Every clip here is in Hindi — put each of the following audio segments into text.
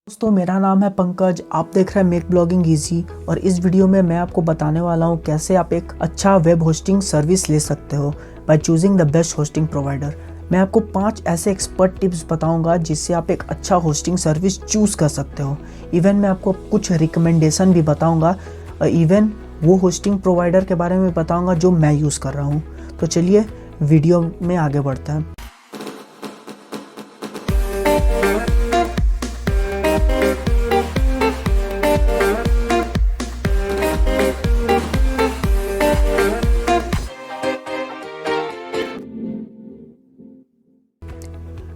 दोस्तों मेरा नाम है पंकज। आप देख रहे हैं मेक ब्लॉगिंग इजी और इस वीडियो में मैं आपको बताने वाला हूँ कैसे आप एक अच्छा वेब होस्टिंग सर्विस ले सकते हो by choosing the best hosting provider. मैं आपको 5 ऐसे एक्सपर्ट टिप्स बताऊंगा जिससे आप एक अच्छा होस्टिंग सर्विस चूज कर सकते हो। इवन मैं आपको कुछ रिकमेंडेशन भी बताऊंगा, इवन वो होस्टिंग प्रोवाइडर के बारे में बताऊंगा जो मैं यूज़ कर रहा हूँ। तो चलिए वीडियो में आगे बढ़ते हैं।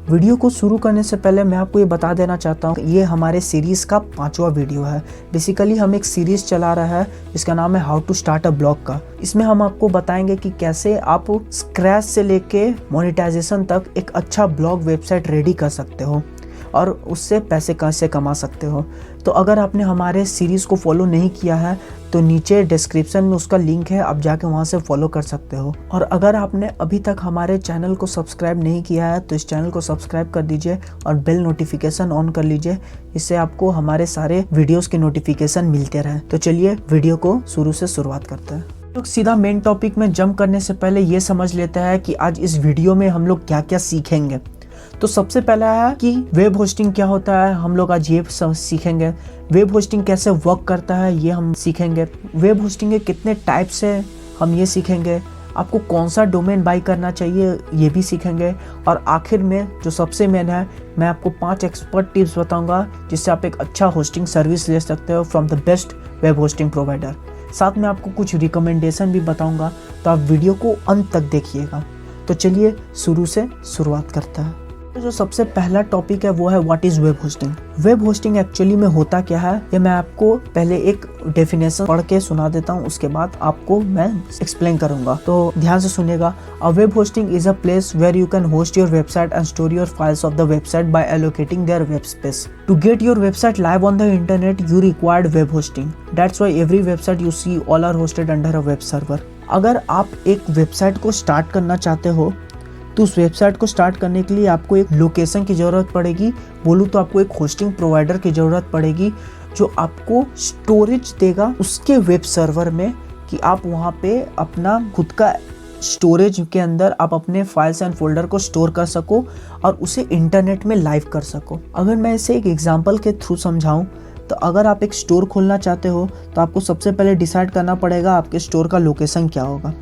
वीडियो को शुरू करने से पहले मैं आपको ये बता देना चाहता हूँ ये हमारे सीरीज़ का 5वां वीडियो है। बेसिकली हम एक सीरीज़ चला रहा है जिसका नाम है how to start a blog का। इसमें हम आपको बताएंगे कि कैसे आप स्क्रैच से लेके मोनेटाइजेशन तक एक अच्छा ब्लॉग वेबसाइट रेडी कर सकते हो और उससे पैसे कैसे कमा सकते हो। तो अगर आपने हमारे सीरीज़ को फॉलो नहीं किया है तो नीचे डिस्क्रिप्शन में उसका लिंक है, आप जाके वहाँ से फॉलो कर सकते हो। और अगर आपने अभी तक हमारे चैनल को सब्सक्राइब नहीं किया है तो इस चैनल को सब्सक्राइब कर दीजिए और बेल नोटिफिकेशन ऑन कर लीजिए, इससे आपको हमारे सारे वीडियोस के नोटिफिकेशन मिलते रहे। तो चलिए वीडियो को शुरू से शुरुआत करते हैं। तो सीधा मेन टॉपिक में जंप करने से पहले ये समझ लेते हैं कि आज इस वीडियो में हम लोग क्या क्या सीखेंगे। तो सबसे पहला है कि वेब होस्टिंग क्या होता है, हम लोग आज ये सीखेंगे। वेब होस्टिंग कैसे वर्क करता है ये हम सीखेंगे। वेब होस्टिंग के कितने टाइप्स है हम ये सीखेंगे। आपको कौन सा डोमेन बाई करना चाहिए ये भी सीखेंगे। और आखिर में जो सबसे मेन है, मैं आपको 5 एक्सपर्ट टिप्स बताऊंगा जिससे आप एक अच्छा होस्टिंग सर्विस ले सकते हो from the best web hosting provider. साथ में आपको कुछ रिकमेंडेशन भी बताऊंगा, तो आप वीडियो को अंत तक देखिएगा। तो चलिए शुरू से शुरुआत करते हैं। तो जो सबसे पहला टॉपिक है वो है what is web hosting. Web hosting actually में होता क्या है ये मैं आपको पहले एक डेफिनेशन पढ़ के सुना देता हूँ, उसके बाद आपको मैं एक्सप्लेन करूंगा, तो ध्यान से सुनिएगा। A web hosting is a place where you can host your website and store your files of the website by allocating their web space. To get your website live on the internet you required web hosting. That's why every website you see all are hosted under a web server. अगर आप एक वेबसाइट को स्टार्ट करना चाहते हो तो उस वेबसाइट को स्टार्ट करने के लिए आपको एक लोकेशन की ज़रूरत पड़ेगी, बोलूँ तो आपको एक होस्टिंग प्रोवाइडर की ज़रूरत पड़ेगी जो आपको स्टोरेज देगा उसके वेब सर्वर में, कि आप वहाँ पे अपना खुद का स्टोरेज के अंदर आप अपने फाइल्स एंड फोल्डर को स्टोर कर सको और उसे इंटरनेट में लाइव कर सको। अगर मैं इसे एक एग्जांपल के थ्रू समझाऊँ तो अगर आप एक स्टोर खोलना चाहते हो तो आपको सबसे पहले डिसाइड करना पड़ेगा आपके स्टोर का लोकेशन क्या होगा।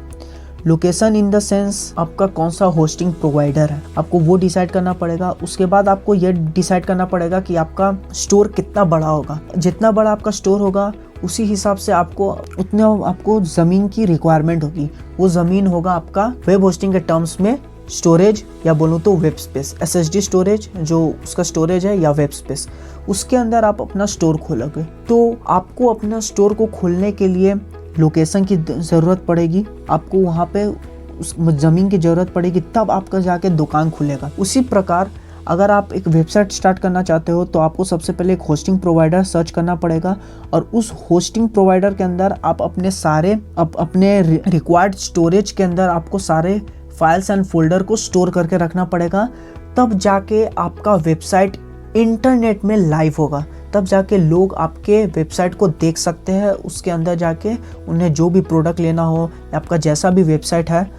लोकेशन इन द सेंस आपका कौन सा होस्टिंग प्रोवाइडर है, आपको वो डिसाइड करना पड़ेगा। उसके बाद आपको ये डिसाइड करना पड़ेगा कि आपका स्टोर कितना बड़ा होगा। जितना बड़ा आपका स्टोर होगा उसी हिसाब से आपको ज़मीन की रिक्वायरमेंट होगी। वो ज़मीन होगा आपका वेब होस्टिंग के टर्म्स में स्टोरेज, या बोलूँ तो वेब स्पेस, SSD स्टोरेज जो उसका स्टोरेज है, या वेब स्पेस, उसके अंदर आप अपना स्टोर खोलोगे। तो आपको अपना स्टोर को खोलने के लिए लोकेशन की ज़रूरत पड़ेगी, आपको वहाँ पे उस ज़मीन की ज़रूरत पड़ेगी, तब आपका जाके दुकान खुलेगा। उसी प्रकार अगर आप एक वेबसाइट स्टार्ट करना चाहते हो तो आपको सबसे पहले एक होस्टिंग प्रोवाइडर सर्च करना पड़ेगा और उस होस्टिंग प्रोवाइडर के अंदर आप अपने रिक्वायर्ड स्टोरेज के अंदर आपको सारे फाइल्स एंड फोल्डर को स्टोर करके रखना पड़ेगा। तब जाके आपका वेबसाइट इंटरनेट में लाइव होगा, तब जाके लोग आपके वेबसाइट को देख सकते हैं। उसके अंदर जाके उन्हें जो भी प्रोडक्ट लेना हो या आपका जैसा भी वेबसाइट है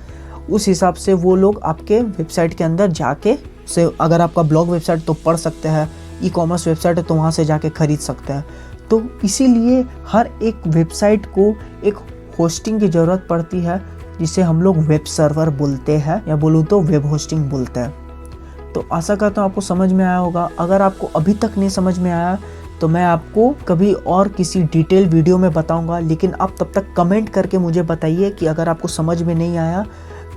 उस हिसाब से वो लोग आपके वेबसाइट के अंदर जाके से, अगर आपका ब्लॉग वेबसाइट तो पढ़ सकते हैं, ई-कॉमर्स वेबसाइट है तो वहाँ से जाके खरीद सकते हैं। तो इसीलिए हर एक वेबसाइट को एक होस्टिंग की ज़रूरत पड़ती है जिसे हम लोग वेब सर्वर बोलते हैं, या बोलूँ तो वेब होस्टिंग बोलते हैं। तो आशा करता हूँ आपको समझ में आया होगा। अगर आपको अभी तक नहीं समझ में आया तो मैं आपको कभी और किसी डिटेल वीडियो में बताऊंगा, लेकिन आप तब तक कमेंट करके मुझे बताइए कि अगर आपको समझ में नहीं आया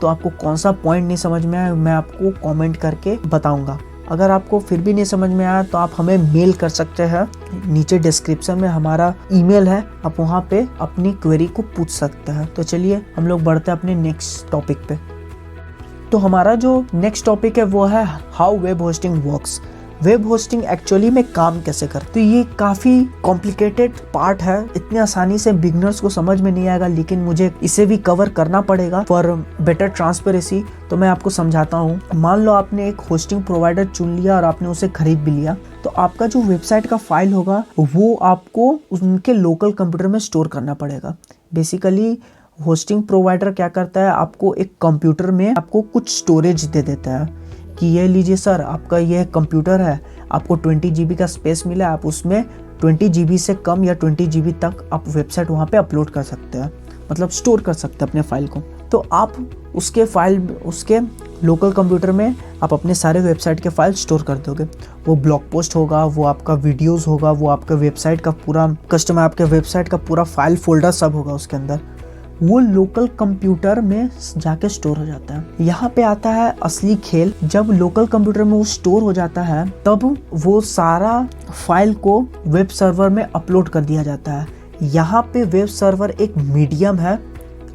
तो आपको कौन सा पॉइंट नहीं समझ में आया, मैं आपको कमेंट करके बताऊंगा। अगर आपको फिर भी नहीं समझ में आया तो आप हमें मेल कर सकते हैं, नीचे डिस्क्रिप्शन में हमारा ईमेल है, आप वहाँ पे अपनी क्वेरी को पूछ सकते हैं। तो चलिए हम लोग बढ़ते हैं अपने नेक्स्ट टॉपिक पे। तो हमारा जो नेक्स्ट टॉपिक है वो है how web hosting works. Web hosting actually में काम कैसे करता है। तो ये काफी कॉम्प्लिकेटेड पार्ट है, इतनी आसानी से बिगनर्स को समझ में नहीं आएगा, लेकिन मुझे इसे भी कवर करना पड़ेगा फॉर बेटर ट्रांसपेरेंसी। तो मैं आपको समझाता हूँ। मान लो आपने एक होस्टिंग प्रोवाइडर चुन लिया और आपने उसे खरीद भी लिया, तो आपका जो वेबसाइट का फाइल होगा वो आपको उनके लोकल कंप्यूटर में स्टोर करना पड़ेगा। बेसिकली होस्टिंग प्रोवाइडर क्या करता है, आपको एक कंप्यूटर में आपको कुछ स्टोरेज दे देता है कि ये लीजिए सर, आपका ये कंप्यूटर है, आपको 20 GB का स्पेस मिला, आप उसमें 20 GB से कम या 20 GB तक आप वेबसाइट वहाँ पे अपलोड कर सकते हैं, मतलब स्टोर कर सकते हैं अपने फाइल को। तो आप उसके लोकल कंप्यूटर में आप अपने सारे वेबसाइट के फाइल स्टोर कर दोगे। वो ब्लॉग पोस्ट होगा, वो आपका वीडियोस होगा, वो आपका वेबसाइट का पूरा कस्टमर, आपके वेबसाइट का पूरा फाइल फोल्डर सब होगा उसके अंदर, वो लोकल कंप्यूटर में जाके स्टोर हो जाता है। यहाँ पे आता है असली खेल। जब लोकल कंप्यूटर में वो स्टोर हो जाता है तब वो सारा फाइल को वेब सर्वर में अपलोड कर दिया जाता है। यहाँ पे वेब सर्वर एक मीडियम है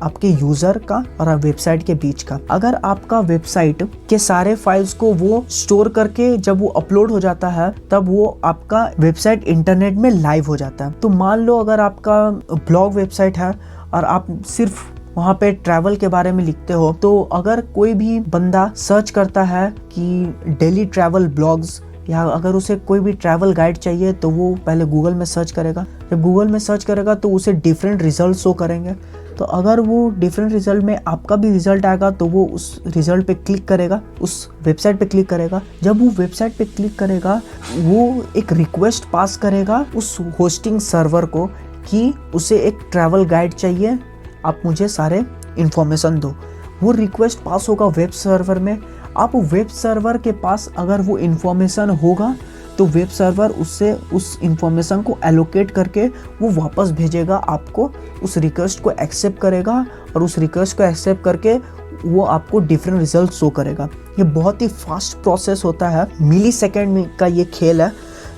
आपके यूजर का और वेबसाइट के बीच का। अगर आपका वेबसाइट के सारे फाइल्स को वो स्टोर करके जब वो अपलोड हो जाता है तब वो आपका वेबसाइट इंटरनेट में लाइव हो जाता है। तो मान लो अगर आपका ब्लॉग वेबसाइट है और आप सिर्फ वहाँ पे ट्रैवल के बारे में लिखते हो, तो अगर कोई भी बंदा सर्च करता है कि डेली ट्रैवल ब्लॉग्स, या अगर उसे कोई भी ट्रैवल गाइड चाहिए तो वो पहले गूगल में सर्च करेगा। जब गूगल में सर्च करेगा तो उसे डिफरेंट रिजल्ट शो करेंगे। तो अगर वो डिफरेंट रिजल्ट में आपका भी रिजल्ट आएगा तो वो उस रिजल्ट पे क्लिक करेगा, उस वेबसाइट पे क्लिक करेगा। जब वो वेबसाइट पे क्लिक करेगा वो एक रिक्वेस्ट पास करेगा उस होस्टिंग सर्वर को कि उसे एक ट्रैवल गाइड चाहिए, आप मुझे सारे इन्फॉर्मेशन दो। वो रिक्वेस्ट पास होगा वेब सर्वर में। आप वेब सर्वर के पास अगर वो इन्फॉर्मेशन होगा तो वेब सर्वर उससे उस इन्फॉर्मेशन को एलोकेट करके वो वापस भेजेगा आपको, उस रिक्वेस्ट को एक्सेप्ट करेगा और उस रिक्वेस्ट को एक्सेप्ट करके वो आपको डिफरेंट रिजल्ट शो करेगा। ये बहुत ही फास्ट प्रोसेस होता है, मिली सेकेंड का ये खेल है।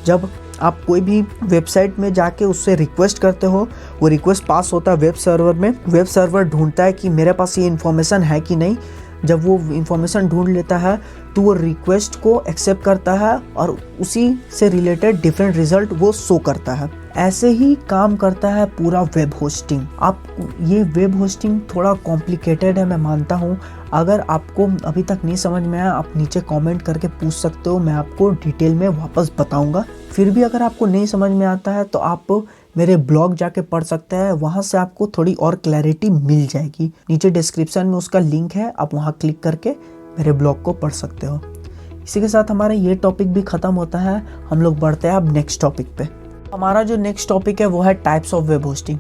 जब आप कोई भी वेबसाइट में जाके उससे रिक्वेस्ट करते हो, वो रिक्वेस्ट पास होता है वेब सर्वर में। वेब सर्वर ढूंढता है कि मेरे पास ये इन्फॉर्मेशन है कि नहीं। जब वो इन्फॉर्मेशन ढूंढ लेता है तो वो रिक्वेस्ट को एक्सेप्ट करता है और उसी से रिलेटेड डिफरेंट रिजल्ट वो शो करता है। ऐसे ही काम करता है पूरा वेब होस्टिंग। आप ये वेब होस्टिंग थोड़ा कॉम्प्लिकेटेड है, मैं मानता हूँ। अगर आपको अभी तक नहीं समझ में आया आप नीचे कमेंट करके पूछ सकते हो, मैं आपको डिटेल में वापस बताऊंगा। फिर भी अगर आपको नहीं समझ में आता है तो आप मेरे ब्लॉग जाके पढ़ सकते हैं, वहाँ से आपको थोड़ी और क्लैरिटी मिल जाएगी। नीचे डिस्क्रिप्शन में उसका लिंक है, आप वहाँ क्लिक करके मेरे ब्लॉग को पढ़ सकते हो। इसी के साथ हमारा ये टॉपिक भी ख़त्म होता है। हम लोग बढ़ते हैं अब नेक्स्ट टॉपिक पे। हमारा जो नेक्स्ट टॉपिक है वो है types of web hosting.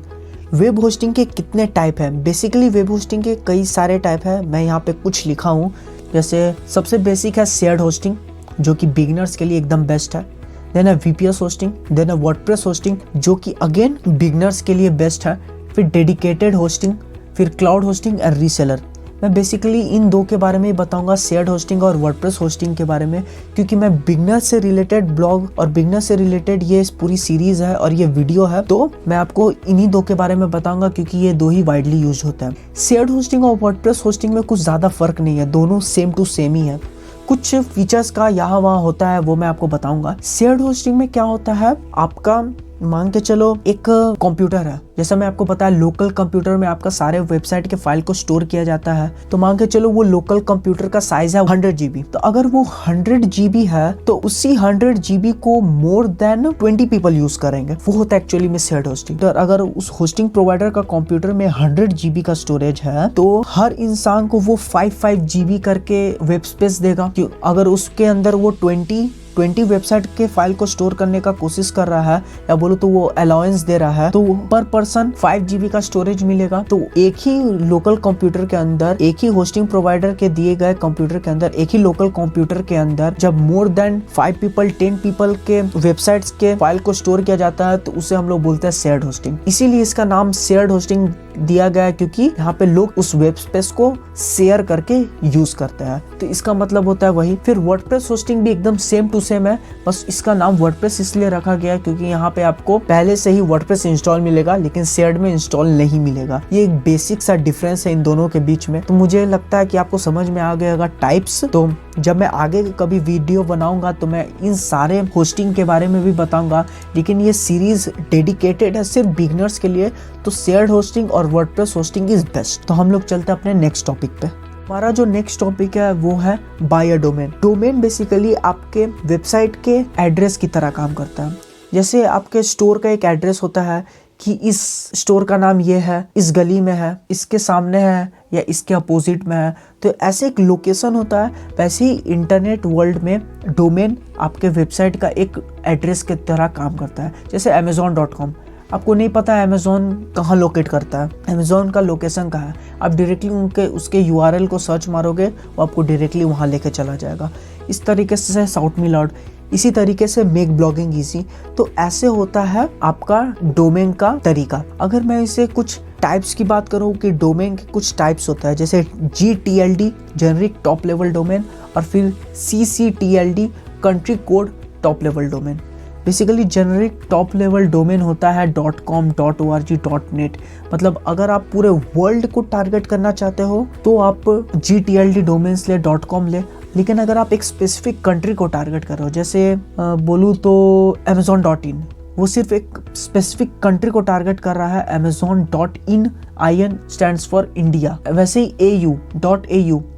Web hosting के कितने टाइप हैं? बेसिकली वेब होस्टिंग के कई सारे टाइप है, मैं यहाँ पे कुछ लिखा हूँ। जैसे सबसे बेसिक है शेयर्ड होस्टिंग, जो कि बिगिनर्स के लिए एकदम बेस्ट है। देन है VPS होस्टिंग, देन है वर्डप्रेस होस्टिंग, जो कि अगेन बिगिनर्स के लिए बेस्ट है। फिर डेडिकेटेड होस्टिंग, फिर क्लाउड होस्टिंग और रीसेलर। मैं बेसिकली इन दो के बारे में ही बताऊंगा, शेयर्ड होस्टिंग और वर्डप्रेस होस्टिंग के बारे में, क्योंकि मैं बिगनर से रिलेटेड ब्लॉग और बिगनर से रिलेटेड ये पूरी सीरीज है और ये वीडियो है, तो मैं आपको इन्हीं दो के बारे में बताऊंगा क्योंकि ये दो ही वाइडली यूज होता है। शेयर्ड होस्टिंग और वर्डप्रेस होस्टिंग में कुछ ज़्यादा फर्क नहीं है, दोनों सेम टू सेम ही है। कुछ फीचर्स का यहाँ वहाँ होता है, वो मैं आपको बताऊंगा। शेयर्ड होस्टिंग में क्या होता है, आपका मान के चलो एक कंप्यूटर है, जैसा मैं आपको बताया लोकल कंप्यूटर में आपका सारे वेबसाइट के फाइल को स्टोर किया जाता है। तो मान के चलो वो लोकल कंप्यूटर का साइज है 100 GB। तो अगर वो 100 GB है तो उसी 100 GB को मोर देन 20 पीपल यूज करेंगे, वो होता है एक्चुअली में शेयर्ड होस्टिंग। तो अगर उस होस्टिंग प्रोवाइडर का कंप्यूटर में 100 GB का स्टोरेज है तो हर इंसान को वो 5 GB करके वेब स्पेस देगा। अगर उसके अंदर वो 20 वेबसाइट के फाइल को स्टोर करने का कोशिश कर रहा है, या बोलो तो वो अलाउंस दे रहा है, तो पर पर्सन 5 GB का स्टोरेज मिलेगा। तो एक ही लोकल कंप्यूटर के अंदर, एक ही होस्टिंग प्रोवाइडर के दिए गए कंप्यूटर के अंदर, एक ही लोकल कंप्यूटर के अंदर जब मोर देन 5 पीपल 10 पीपल के वेबसाइट्स के फाइल को स्टोर किया जाता है तो उसे हम लोग बोलते हैं शेयर्ड होस्टिंग। इसीलिए इसका नाम शेयर्ड होस्टिंग दिया गया है क्योंकि यहाँ पे लोग उस वेब स्पेस को शेयर करके यूज करते हैं, तो इसका मतलब होता है वही। फिर वर्डप्रेस होस्टिंग भी एकदम सेम टू सेम है, बस इसका नाम वर्डप्रेस इसलिए रखा गया है क्योंकि यहाँ पे आपको पहले से ही वर्डप्रेस इंस्टॉल मिलेगा लेकिन शेयर्ड में इंस्टॉल नहीं मिलेगा। ये एक बेसिक सा डिफरेंस है इन दोनों के बीच में। तो मुझे लगता है कि आपको समझ में आ गया टाइप्स। तो जब मैं आगे कभी वीडियो बनाऊंगा तो मैं इन सारे होस्टिंग के बारे में भी बताऊंगा, लेकिन ये सीरीज डेडिकेटेड है सिर्फ बिगिनर्स के लिए। तो शेयर्ड होस्टिंग और वर्डप्रेस होस्टिंग इज बेस्ट। तो हम लोग चलते हैं अपने नेक्स्ट टॉपिक पे। हमारा जो नेक्स्ट टॉपिक है वो है buy a domain. Domain basically आपके वेबसाइट के एड्रेस की तरह काम करता है। जैसे आपके स्टोर का एक एड्रेस होता है कि इस स्टोर का नाम ये है, इस गली में है, इसके सामने है या इसके अपोजिट में है, तो ऐसे एक लोकेशन होता है। वैसे ही इंटरनेट वर्ल्ड में डोमेन आपके वेबसाइट का एक एड्रेस की तरह काम करता है। जैसे amazon.com, आपको नहीं पता है अमेज़ॉन कहाँ लोकेट करता है, अमेज़ॉन का लोकेशन कहाँ है, आप डायरेक्टली उसके URL को सर्च मारोगे वो आपको डायरेक्टली वहाँ लेके चला जाएगा। इस तरीके से साउथ मी लॉर्ड, इसी तरीके से मेक ब्लॉगिंग इजी। तो ऐसे होता है आपका डोमेन का तरीका। अगर मैं इसे कुछ टाइप्स की बात करूँ कि डोमेन के कुछ टाइप्स होता है, जैसे GTLD generic top level domain और फिर CCTLD country code top level domain. Basically generic top level domain होता है .com, .org, .net। मतलब अगर आप पूरे वर्ल्ड को टारगेट करना चाहते हो तो आप GTLD डोमेन्स ले, .com ले। लेकिन अगर आप एक स्पेसिफिक कंट्री को टारगेट कर रहे हो, जैसे बोलूँ तो amazon.in, वो सिर्फ एक स्पेसिफिक कंट्री को टारगेट कर रहा है। amazon.in, IN stands for India. वैसे ही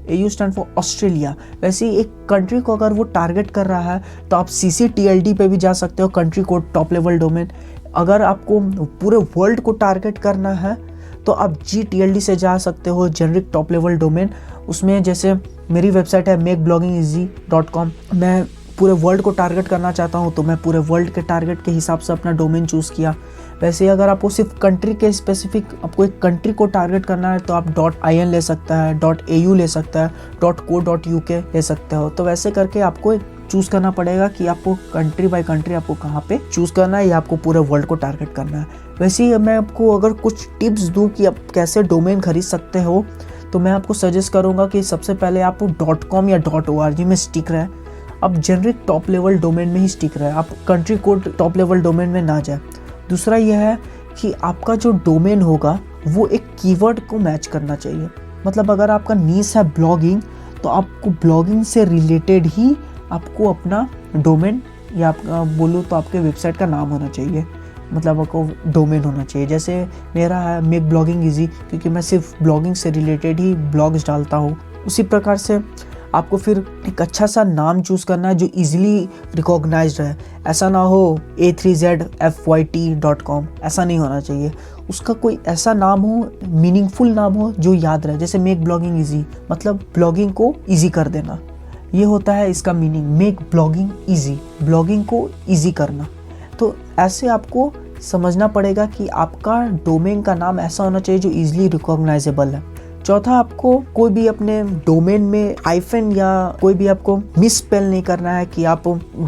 AU स्टैंड फॉर ऑस्ट्रेलिया। वैसे ही एक कंट्री को अगर वो टारगेट कर रहा है तो आप CCTLD पे भी जा सकते हो, country code top level domain. अगर आपको पूरे वर्ल्ड को टारगेट करना है तो आप GTLD से जा सकते हो, जेनरिक टॉप लेवल डोमेन। उसमें जैसे मेरी वेबसाइट है makebloggingeasy.com, मैं पूरे वर्ल्ड को टारगेट करना चाहता हूँ तो मैं पूरे वर्ल्ड के टारगेट के हिसाब से अपना डोमेन चूज़ किया। वैसे अगर आपको सिर्फ कंट्री के स्पेसिफिक आपको एक कंट्री को टारगेट करना है तो आप .in ले सकता है, .au ले सकता है, .co.uk ले सकते हो। तो वैसे करके आपको चूज़ करना पड़ेगा कि आपको कंट्री बाय कंट्री आपको कहाँ पे चूज़ करना है या आपको पूरे वर्ल्ड को टारगेट करना है। वैसे ही मैं आपको अगर कुछ टिप्स दूँ कि आप कैसे डोमेन खरीद सकते हो तो मैं आपको सजेस्ट करूँगा कि सबसे पहले आप .com या .org में स्टिक रहे। अब जेनरिक टॉप लेवल डोमेन में ही स्टिक रहे, आप country code top level domain में ना जाए। दूसरा यह है कि आपका जो डोमेन होगा वो एक कीवर्ड को मैच करना चाहिए। मतलब अगर आपका नीश है ब्लॉगिंग तो आपको ब्लॉगिंग से रिलेटेड ही आपको अपना डोमेन या आपका बोलूँ तो आपके वेबसाइट का नाम होना चाहिए, मतलब आपको डोमेन होना चाहिए। जैसे मेरा है मेक ब्लॉगिंग इजी, क्योंकि मैं सिर्फ ब्लॉगिंग से रिलेटेड ही ब्लॉग्स डालता हूँ। उसी प्रकार से आपको फिर एक अच्छा सा नाम चूज़ करना है जो इजीली रिकॉग्नाइज्ड है। ऐसा ना हो a3zfyt.com, ऐसा नहीं होना चाहिए। उसका कोई ऐसा नाम हो, मीनिंगफुल नाम हो जो याद रहे। जैसे मेक ब्लॉगिंग इजी, मतलब ब्लॉगिंग को इजी कर देना, ये होता है इसका meaning. Make blogging easy, blogging को इजी करना। तो ऐसे आपको समझना पड़ेगा कि आपका डोमेन का नाम ऐसा होना चाहिए जो इजीली रिकॉग्नाइजेबल है। चौथा, आपको कोई भी अपने डोमेन में हाइफन या कोई भी आपको मिस स्पेल नहीं करना है कि आप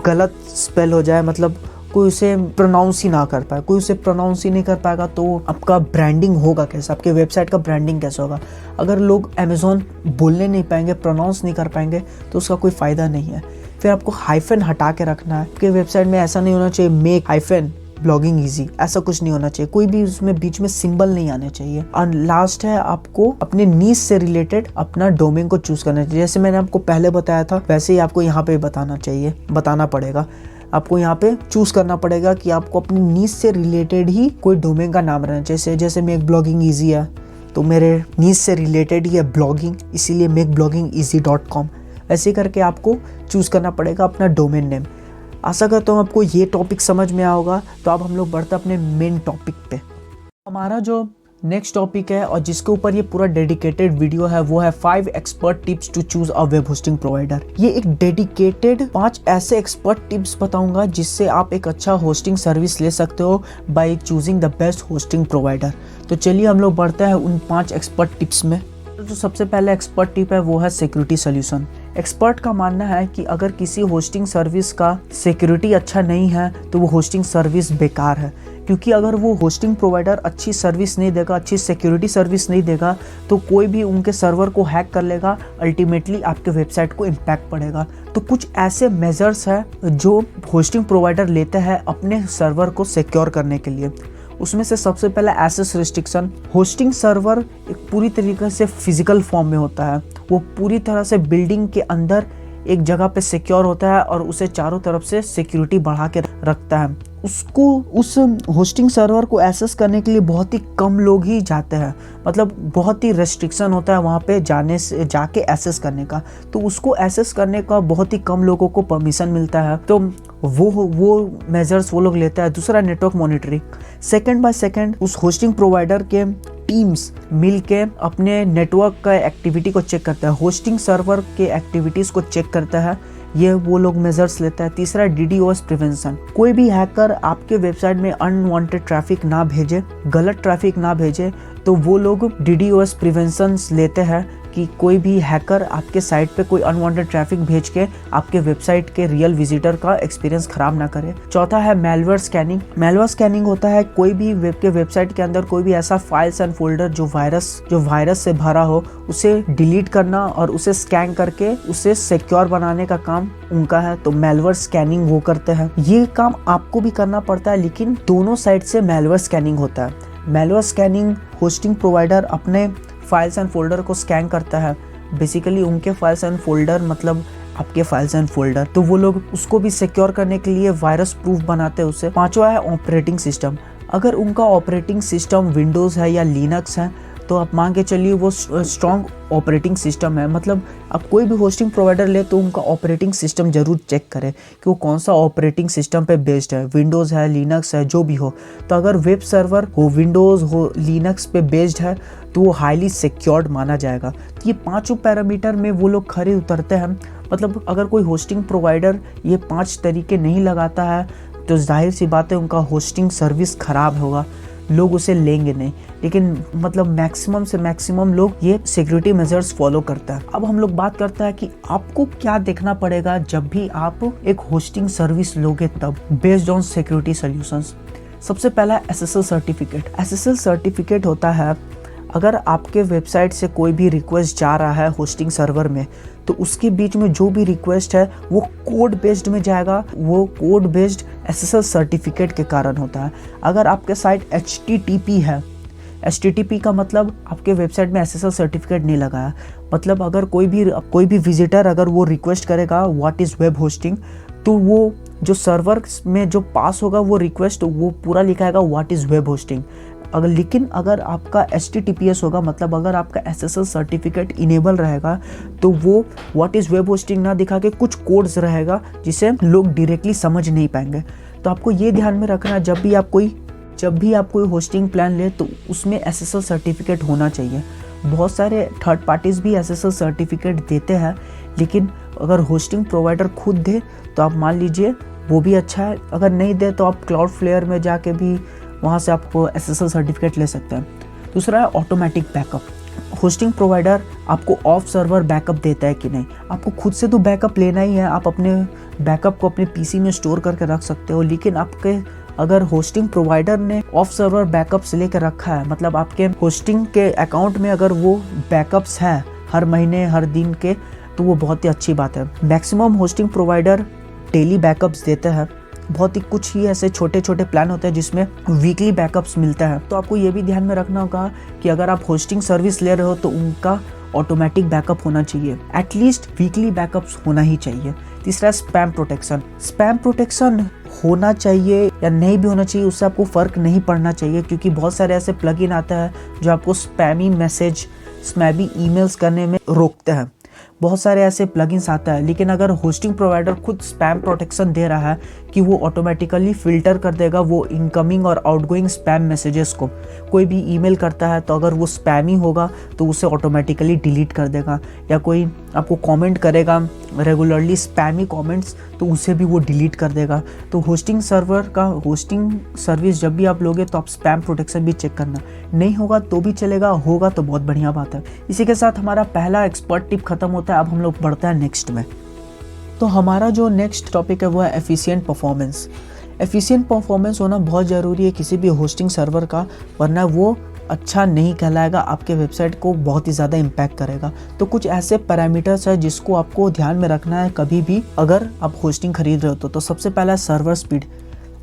गलत स्पेल हो जाए, मतलब कोई उसे प्रोनाउंस ही ना कर पाए। कोई उसे प्रोनाउंस ही नहीं कर पाएगा तो आपका ब्रांडिंग होगा कैसे, आपके वेबसाइट का ब्रांडिंग कैसे होगा। अगर लोग अमेज़ॉन बोलने नहीं पाएंगे, प्रोनाउंस नहीं कर पाएंगे तो उसका कोई फ़ायदा नहीं है। फिर आपको हाइफन हटा के रखना है। आपके वेबसाइट में ऐसा नहीं होना चाहिए मेक हाइफन ब्लॉगिंग इजी, ऐसा कुछ नहीं होना चाहिए। कोई भी उसमें बीच में सिंबल नहीं आने चाहिए। और लास्ट है, आपको अपने नीश से रिलेटेड अपना डोमेन को चूज करना चाहिए। जैसे मैंने आपको पहले बताया था वैसे ही आपको यहाँ पे बताना पड़ेगा। आपको यहाँ पे चूज करना पड़ेगा कि आपको अपनी नीश से रिलेटेड ही कोई डोमेन का नाम रहना चाहिए। जैसे मेक ब्लॉगिंग इजी है तो मेरे नीश से रिलेटेड ही है ब्लॉगिंग, इसीलिए makebloggingeasy.com। ऐसे करके आपको चूज करना पड़ेगा अपना डोमेन नेम। आशा करता हूँ आपको ये टॉपिक समझ में आया होगा। तो अब हम लोग बढ़ते अपने मेन टॉपिक पे। हमारा जो नेक्स्ट टॉपिक है और जिसके ऊपर ये पूरा डेडिकेटेड वीडियो है वो है 5 expert tips to choose a web hosting provider. ये एक डेडिकेटेड 5 ऐसे एक्सपर्ट टिप्स बताऊंगा जिससे आप एक अच्छा होस्टिंग सर्विस ले सकते हो by choosing the best hosting provider. तो चलिए हम लोग बढ़ते हैं उन 5 एक्सपर्ट टिप्स में। जो सबसे पहले एक्सपर्ट टिप है वो है सिक्योरिटी सोल्यूशन। एक्सपर्ट का मानना है कि अगर किसी होस्टिंग सर्विस का सिक्योरिटी अच्छा नहीं है तो वो होस्टिंग सर्विस बेकार है। क्योंकि अगर वो होस्टिंग प्रोवाइडर अच्छी सर्विस नहीं देगा, अच्छी सिक्योरिटी सर्विस नहीं देगा, तो कोई भी उनके सर्वर को हैक कर लेगा, अल्टीमेटली आपके वेबसाइट को इम्पैक्ट पड़ेगा। तो कुछ ऐसे मेजर्स हैं जो होस्टिंग प्रोवाइडर लेते हैं अपने सर्वर को सिक्योर करने के लिए। उसमें से सबसे पहला एक्सेस रिस्ट्रिक्शन। होस्टिंग सर्वर एक पूरी तरीके से फिजिकल फॉर्म में होता है, वो पूरी तरह से बिल्डिंग के अंदर एक जगह पे सिक्योर होता है और उसे चारों तरफ से सिक्योरिटी बढ़ा के रखता है। उसको उस होस्टिंग सर्वर को एक्सेस करने के लिए बहुत ही कम लोग ही जाते हैं, मतलब बहुत ही रेस्ट्रिक्शन होता है वहाँ पे जाके एक्सेस करने का। तो उसको एक्सेस करने का बहुत ही कम लोगों को परमिशन मिलता है, तो वो मेजर्स वो लोग लेता है। दूसरा, network monitoring. Second by second उस होस्टिंग प्रोवाइडर के टीम्स मिल के अपने नेटवर्क का एक्टिविटी को चेक करता है, होस्टिंग सर्वर के एक्टिविटीज़ को चेक करता है, ये वो लोग मेजर्स लेता है। तीसरा, DDoS प्रिवेंशन। कोई भी हैकर आपके वेबसाइट में अनवांटेड ट्रैफिक ना भेजे, गलत ट्रैफिक ना भेजे, तो वो लोग DDoS प्रिवेंशन लेते हैं कि कोई भी हैकर आपके साइट पे कोई अनवांटेड ट्रैफिक भेज के आपके वेबसाइट के रियल विजिटर का एक्सपीरियंस खराब ना करे। चौथा है मैलवेयर स्कैनिंग। मैलवेयर स्कैनिंग होता है कोई भी वेबसाइट के अंदर कोई भी ऐसा फाइल्स एंड फोल्डर जो वायरस से भरा हो, उसे डिलीट करना और उसे स्कैन करके उसे सिक्योर बनाने का काम उनका है। तो मैलवेयर स्कैनिंग वो करते हैं। ये काम आपको भी करना पड़ता है, लेकिन दोनों साइड से मैलवेयर स्कैनिंग होता है। मैलवेयर स्कैनिंग होस्टिंग प्रोवाइडर अपने फाइल्स एंड फोल्डर को स्कैन करता है, बेसिकली उनके फाइल्स एंड फोल्डर मतलब आपके फाइल्स एंड फोल्डर, तो वो लोग उसको भी सिक्योर करने के लिए वायरस प्रूफ बनाते हैं उसे। पांचवा है ऑपरेटिंग सिस्टम। अगर उनका ऑपरेटिंग सिस्टम विंडोज़ है या लिनक्स है, तो आप मान के चलिए वो स्ट्रॉन्ग ऑपरेटिंग सिस्टम है। मतलब आप कोई भी होस्टिंग प्रोवाइडर ले तो उनका ऑपरेटिंग सिस्टम जरूर चेक करें कि वो कौन सा ऑपरेटिंग सिस्टम पे बेस्ड है, विंडोज़ है, लिनक्स है, जो भी हो। तो अगर वेब सर्वर हो विंडोज़ हो लिनक्स पे बेस्ड है तो वो हाईली सिक्योर्ड माना जाएगा। तो ये पाँचों पैरामीटर में वो लोग खरे उतरते हैं। मतलब अगर कोई होस्टिंग प्रोवाइडर ये 5 तरीके नहीं लगाता है तो जाहिर सी बात है उनका होस्टिंग सर्विस ख़राब होगा, लोग उसे लेंगे नहीं। लेकिन मतलब मैक्सिमम से मैक्सिमम लोग ये सिक्योरिटी मेजर्स फॉलो करता है। अब हम लोग बात करते हैं कि आपको क्या देखना पड़ेगा जब भी आप एक होस्टिंग सर्विस लोगे तब, बेस्ड ऑन सिक्योरिटी सॉल्यूशंस। सबसे पहला SSL सर्टिफिकेट। SSL सर्टिफिकेट होता है अगर आपके वेबसाइट से कोई भी रिक्वेस्ट जा रहा है होस्टिंग सर्वर में, तो उसके बीच में जो भी रिक्वेस्ट है वो कोड बेस्ड में जाएगा। वो कोड बेस्ड SSL सर्टिफिकेट के कारण होता है। अगर आपके साइट HTTP है, HTTP का मतलब आपके वेबसाइट में SSL सर्टिफिकेट नहीं लगा है। मतलब अगर कोई भी विजिटर अगर वो रिक्वेस्ट करेगा व्हाट इज़ वेब होस्टिंग, तो वो जो सर्वर में जो पास होगा वो रिक्वेस्ट, वो पूरा लिखाएगा व्हाट इज़ वेब होस्टिंग। लेकिन अगर आपका HTTPS होगा, मतलब अगर आपका SSL सर्टिफिकेट इनेबल रहेगा, तो वो व्हाट इज़ वेब होस्टिंग ना दिखा के कुछ कोड्स रहेगा जिसे लोग डायरेक्टली समझ नहीं पाएंगे। तो आपको ये ध्यान में रखना, जब भी आप कोई होस्टिंग प्लान ले तो उसमें SSL सर्टिफिकेट होना चाहिए। बहुत सारे थर्ड पार्टीज़ भी SSL सर्टिफिकेट देते हैं, लेकिन अगर होस्टिंग प्रोवाइडर खुद दे तो आप मान लीजिए वो भी अच्छा है। अगर नहीं दे तो आप क्लाउडफ्लेयर में जाके भी वहाँ से आपको SSL सर्टिफिकेट ले सकते हैं। दूसरा है ऑटोमेटिक बैकअप। होस्टिंग प्रोवाइडर आपको ऑफ सर्वर बैकअप देता है कि नहीं, आपको खुद से तो बैकअप लेना ही है। आप अपने बैकअप को अपने PC में स्टोर करके रख सकते हो, लेकिन आपके अगर होस्टिंग प्रोवाइडर ने ऑफ सर्वर बैकअप्स लेकर रखा है, मतलब आपके होस्टिंग के अकाउंट में अगर वो बैकअप्स हैं हर महीने हर दिन के, तो वो बहुत ही अच्छी बात है। Maximum hosting provider daily backups देते हैं। बहुत ही कुछ ही ऐसे छोटे छोटे प्लान होते हैं जिसमें वीकली बैकअप्स मिलता है। तो आपको ये भी ध्यान में रखना होगा कि अगर आप होस्टिंग सर्विस ले रहे हो तो उनका ऑटोमेटिक बैकअप होना चाहिए, एटलीस्ट वीकली बैकअप्स होना ही चाहिए। तीसरा स्पैम प्रोटेक्शन। स्पैम प्रोटेक्शन होना चाहिए या नहीं भी होना चाहिए, उससे आपको फ़र्क नहीं पड़ना चाहिए, क्योंकि बहुत सारे ऐसे प्लगइन आता है जो आपको स्पैमी ईमेल्स करने में रोकते हैं। बहुत सारे ऐसे प्लगइन्स आता है, लेकिन अगर होस्टिंग प्रोवाइडर खुद स्पैम प्रोटेक्शन दे रहा है कि वो ऑटोमेटिकली फिल्टर कर देगा वो इनकमिंग और आउटगोइंग स्पैम मैसेजेस को, कोई भी ईमेल करता है तो अगर वो स्पैमी होगा तो उसे ऑटोमेटिकली डिलीट कर देगा, या कोई आपको कमेंट करेगा रेगुलरली स्पैमी कमेंट्स तो उसे भी वो डिलीट कर देगा। तो होस्टिंग सर्विस जब भी आप लोगे तो आप स्पैम प्रोटेक्शन भी चेक करना। नहीं होगा तो भी चलेगा, होगा तो बहुत बढ़िया बात है। इसी के साथ हमारा पहला एक्सपर्ट टिप खत्म होता है। अब हम लोग बढ़ते हैं नेक्स्ट में। तो हमारा जो नेक्स्ट टॉपिक है वो है एफिशिएंट परफॉर्मेंस। एफिशिएंट परफॉर्मेंस होना बहुत ज़रूरी है किसी भी होस्टिंग सर्वर का, वरना वो अच्छा नहीं कहलाएगा, आपके वेबसाइट को बहुत ही ज़्यादा इम्पैक्ट करेगा। तो कुछ ऐसे पैरामीटर्स है जिसको आपको ध्यान में रखना है कभी भी अगर आप होस्टिंग खरीद रहे हो तो सबसे पहला है server speed.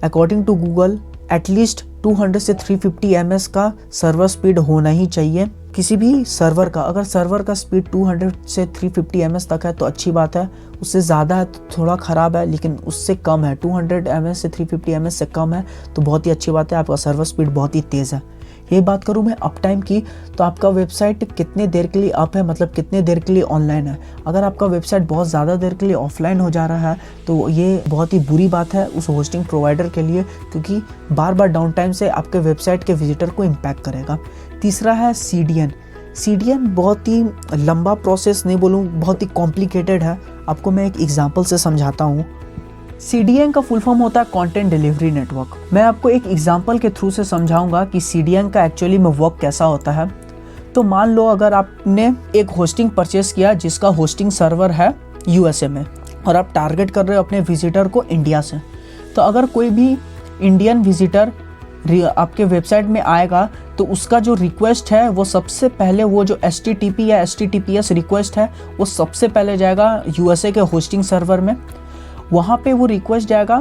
According to Google at least 200 से 350 ms का सर्वर स्पीड होना ही चाहिए किसी भी सर्वर का। अगर सर्वर का स्पीड 200 से 350 ms तक है तो अच्छी बात है, उससे ज़्यादा है तो थोड़ा ख़राब है, लेकिन उससे कम है 200 ms से 350 ms से कम है तो बहुत ही अच्छी बात है, आपका सर्वर स्पीड बहुत ही तेज़ है। ये बात करूँ मैं अप टाइम की, तो आपका वेबसाइट कितने देर के लिए अप है, मतलब कितने देर के लिए ऑनलाइन है। अगर आपका वेबसाइट बहुत ज़्यादा देर के लिए ऑफलाइन हो जा रहा है तो ये बहुत ही बुरी बात है उस होस्टिंग प्रोवाइडर के लिए, क्योंकि बार बार डाउन टाइम से आपके वेबसाइट के विजिटर को इम्पैक्ट करेगा। तीसरा है CDN बहुत ही लंबा प्रोसेस नहीं बोलूँ, बहुत ही कॉम्प्लिकेटेड है। आपको मैं एक एग्जाम्पल से समझाता हूँ। CDN का फुल फॉर्म होता है कंटेंट डिलीवरी नेटवर्क। मैं आपको एक एग्जांपल के थ्रू से समझाऊंगा कि CDN का एक्चुअली में वर्क कैसा होता है। तो मान लो अगर आपने एक होस्टिंग परचेस किया जिसका होस्टिंग सर्वर है USA में और आप टारगेट कर रहे हो अपने विजिटर को इंडिया से, तो अगर कोई भी इंडियन विजिटर आपके वेबसाइट में आएगा तो उसका जो रिक्वेस्ट है वो सबसे पहले वो जो HTTP या HTTPS रिक्वेस्ट है वो सबसे पहले जाएगा USA के होस्टिंग सर्वर में। वहाँ पे वो रिक्वेस्ट जाएगा,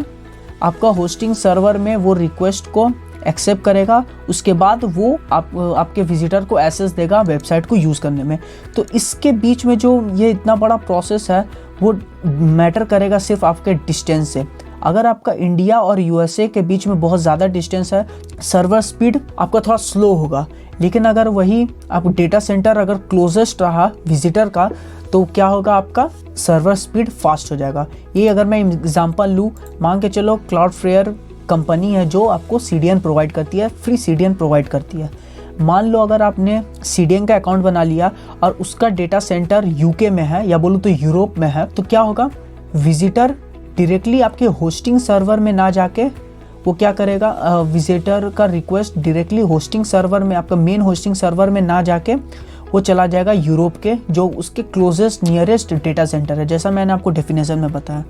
आपका होस्टिंग सर्वर में वो रिक्वेस्ट को एक्सेप्ट करेगा, उसके बाद वो आपके विजिटर को एक्सेस देगा वेबसाइट को यूज़ करने में। तो इसके बीच में जो ये इतना बड़ा प्रोसेस है वो मैटर करेगा सिर्फ आपके डिस्टेंस से। अगर आपका इंडिया और USA के बीच में बहुत ज़्यादा डिस्टेंस है, सर्वर स्पीड आपका थोड़ा स्लो होगा, लेकिन अगर वही आप डेटा सेंटर अगर क्लोजेस्ट रहा विजिटर का तो क्या होगा, आपका सर्वर स्पीड फास्ट हो जाएगा। ये अगर मैं एग्जांपल लूँ, मान के चलो क्लाउडफ्लेयर कंपनी है जो आपको CDN प्रोवाइड करती है, फ्री CDN प्रोवाइड करती है। मान लो अगर आपने CDN का अकाउंट बना लिया और उसका डेटा सेंटर UK में है या बोलूँ तो यूरोप में है, तो क्या होगा, विजिटर डायरेक्टली आपके होस्टिंग सर्वर में ना जाके वो क्या करेगा, विजिटर का रिक्वेस्ट डायरेक्टली होस्टिंग सर्वर में, आपका मेन होस्टिंग सर्वर में ना जाके वो चला जाएगा यूरोप के जो उसके क्लोजेस्ट नियरेस्ट डेटा सेंटर है, जैसा मैंने आपको डेफिनेशन में बताया।